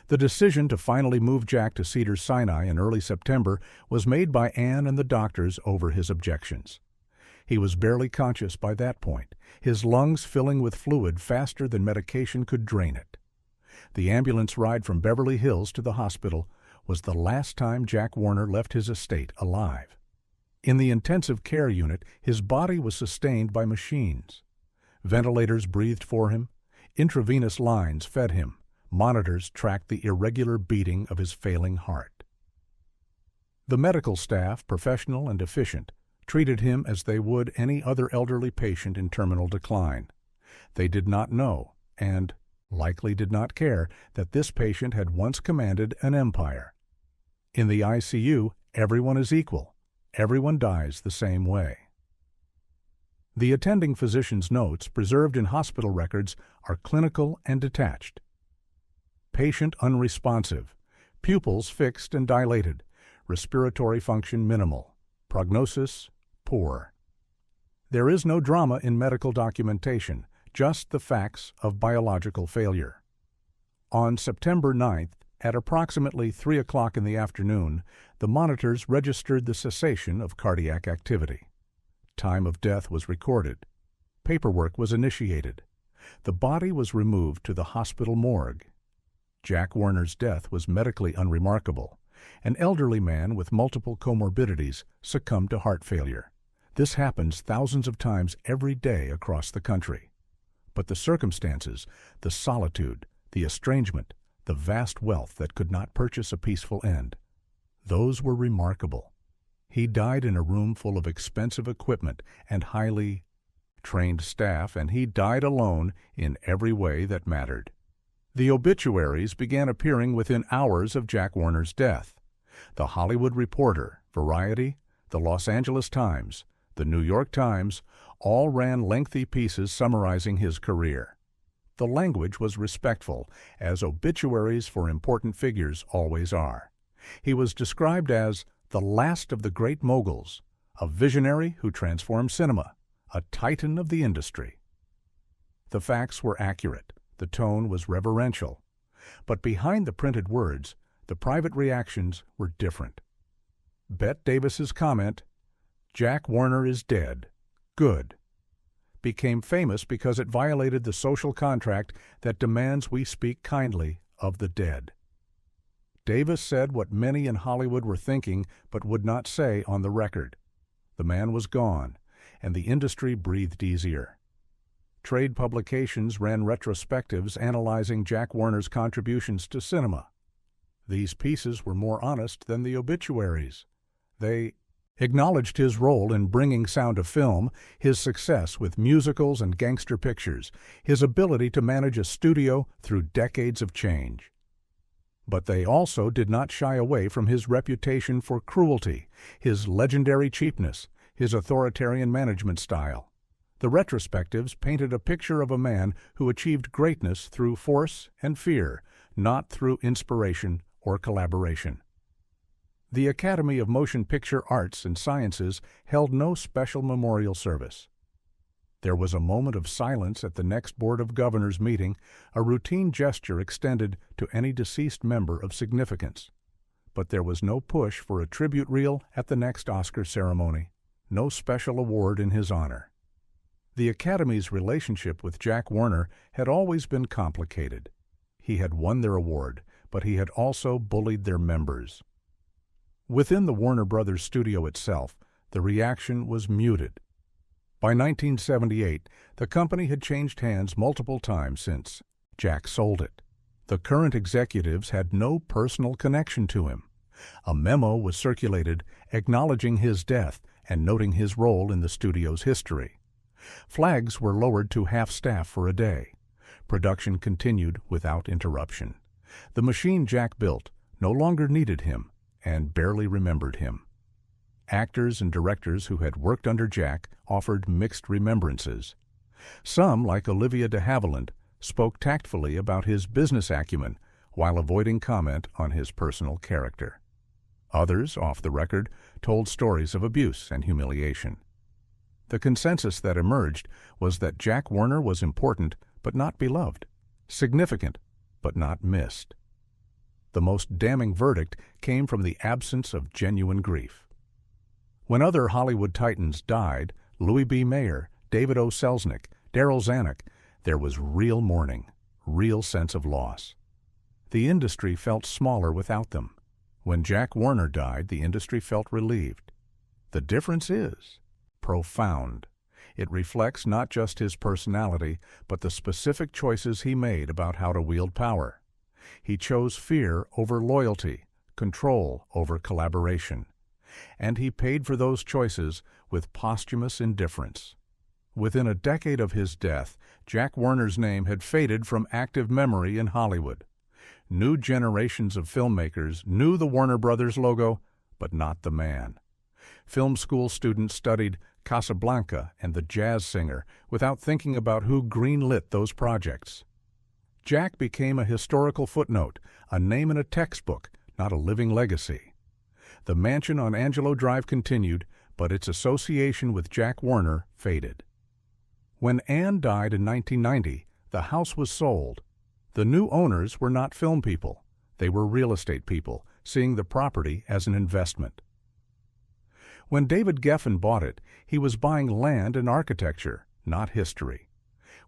The decision to finally move Jack to Cedars-Sinai in early September was made by Anne and the doctors over his objections. He was barely conscious by that point, his lungs filling with fluid faster than medication could drain it. The ambulance ride from Beverly Hills to the hospital was the last time Jack Warner left his estate alive. In the intensive care unit, his body was sustained by machines. Ventilators breathed for him, intravenous lines fed him, monitors tracked the irregular beating of his failing heart. The medical staff, professional and efficient, treated him as they would any other elderly patient in terminal decline. They did not know, and likely did not care that this patient had once commanded an empire. In the ICU, everyone is equal. Everyone dies the same way. The attending physician's notes preserved in hospital records are clinical and detached. Patient unresponsive, pupils fixed and dilated, respiratory function minimal, prognosis poor. There is no drama in medical documentation, just the facts of biological failure. On September 9th, at approximately 3 o'clock in the afternoon, the monitors registered the cessation of cardiac activity. Time of death was recorded. Paperwork was initiated. The body was removed to the hospital morgue. Jack Warner's death was medically unremarkable. An elderly man with multiple comorbidities succumbed to heart failure. This happens thousands of times every day across the country. But the circumstances, the solitude, the estrangement, the vast wealth that could not purchase a peaceful end, those were remarkable. He died in a room full of expensive equipment and highly trained staff, and he died alone in every way that mattered. The obituaries began appearing within hours of Jack Warner's death. The Hollywood Reporter, Variety, the Los Angeles Times, the New York Times all ran lengthy pieces summarizing his career. The language was respectful, as obituaries for important figures always are. He was described as the last of the great moguls, a visionary who transformed cinema, a titan of the industry. The facts were accurate, the tone was reverential, but behind the printed words, the private reactions were different. Bette Davis's comment, "Jack Warner is dead. Good," became famous because it violated the social contract that demands we speak kindly of the dead. Davis said what many in Hollywood were thinking but would not say on the record. The man was gone, and the industry breathed easier. Trade publications ran retrospectives analyzing Jack Warner's contributions to cinema. These pieces were more honest than the obituaries. They acknowledged his role in bringing sound to film, his success with musicals and gangster pictures, his ability to manage a studio through decades of change. But they also did not shy away from his reputation for cruelty, his legendary cheapness, his authoritarian management style. The retrospectives painted a picture of a man who achieved greatness through force and fear, not through inspiration or collaboration. The Academy of Motion Picture Arts and Sciences held no special memorial service. There was a moment of silence at the next Board of Governors meeting, a routine gesture extended to any deceased member of significance. But there was no push for a tribute reel at the next Oscar ceremony, no special award in his honor. The Academy's relationship with Jack Warner had always been complicated. He had won their award, but he had also bullied their members. Within the Warner Brothers studio itself, the reaction was muted. By 1978, the company had changed hands multiple times since Jack sold it. The current executives had no personal connection to him. A memo was circulated acknowledging his death and noting his role in the studio's history. Flags were lowered to half-staff for a day. Production continued without interruption. The machine Jack built no longer needed him and barely remembered him. Actors and directors who had worked under Jack offered mixed remembrances. Some, like Olivia de Havilland, spoke tactfully about his business acumen while avoiding comment on his personal character. Others, off the record, told stories of abuse and humiliation. The consensus that emerged was that Jack Warner was important but not beloved, significant but not missed. The most damning verdict came from the absence of genuine grief. When other Hollywood titans died, Louis B. Mayer, David O. Selznick, Darryl Zanuck, there was real mourning, real sense of loss. The industry felt smaller without them. When Jack Warner died, the industry felt relieved. The difference is profound. It reflects not just his personality, but the specific choices he made about how to wield power. He chose fear over loyalty, control over collaboration. And he paid for those choices with posthumous indifference. Within a decade of his death, Jack Warner's name had faded from active memory in Hollywood. New generations of filmmakers knew the Warner Brothers logo, but not the man. Film school students studied Casablanca and The Jazz Singer without thinking about who greenlit those projects. Jack became a historical footnote, a name in a textbook, not a living legacy. The mansion on Angelo Drive continued, but its association with Jack Warner faded. When Anne died in 1990, the house was sold. The new owners were not film people. They were real estate people, seeing the property as an investment. When David Geffen bought it, he was buying land and architecture, not history.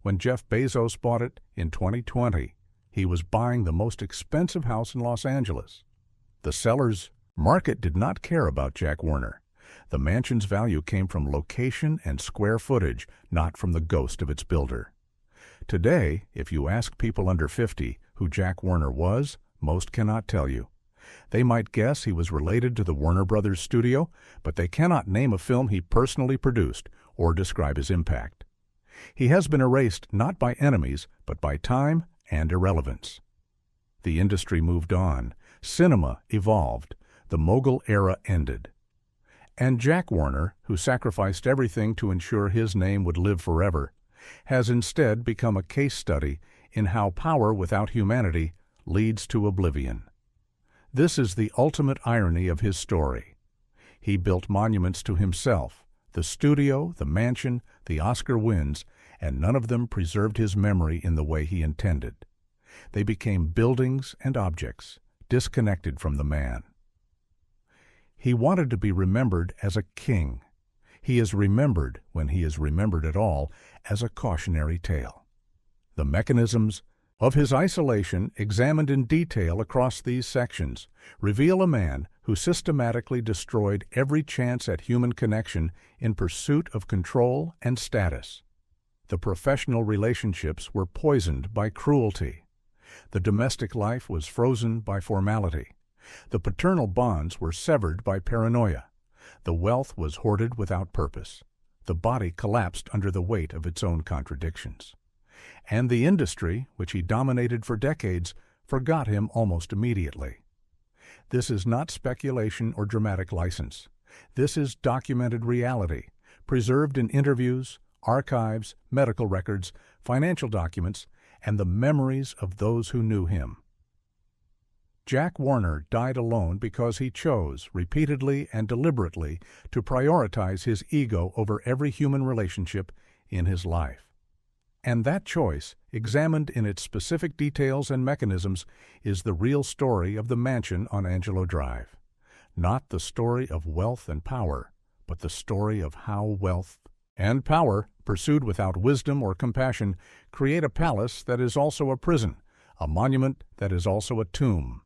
When Jeff Bezos bought it in 2020, he was buying the most expensive house in Los Angeles. The seller's market did not care about Jack Warner. The mansion's value came from location and square footage, not from the ghost of its builder. Today, if you ask people under 50 who Jack Warner was, most cannot tell you. They might guess he was related to the Warner Brothers studio, but they cannot name a film he personally produced or describe his impact. He has been erased not by enemies, but by time and irrelevance. The industry moved on. Cinema evolved. The mogul era ended. And Jack Warner, who sacrificed everything to ensure his name would live forever, has instead become a case study in how power without humanity leads to oblivion. This is the ultimate irony of his story. He built monuments to himself, the studio, the mansion, the Oscar wins, and none of them preserved his memory in the way he intended. They became buildings and objects, disconnected from the man. He wanted to be remembered as a king. He is remembered, when he is remembered at all, as a cautionary tale. The mechanisms of his isolation, examined in detail across these sections, reveal a man who systematically destroyed every chance at human connection in pursuit of control and status. The professional relationships were poisoned by cruelty. The domestic life was frozen by formality. The paternal bonds were severed by paranoia. The wealth was hoarded without purpose. The body collapsed under the weight of its own contradictions. And the industry, which he dominated for decades, forgot him almost immediately. This is not speculation or dramatic license. This is documented reality, preserved in interviews, archives, medical records, financial documents, and the memories of those who knew him. Jack Warner died alone because he chose, repeatedly and deliberately, to prioritize his ego over every human relationship in his life. And that choice, examined in its specific details and mechanisms, is the real story of the mansion on Angelo Drive. Not the story of wealth and power, but the story of how wealth and power, pursued without wisdom or compassion, create a palace that is also a prison, a monument that is also a tomb.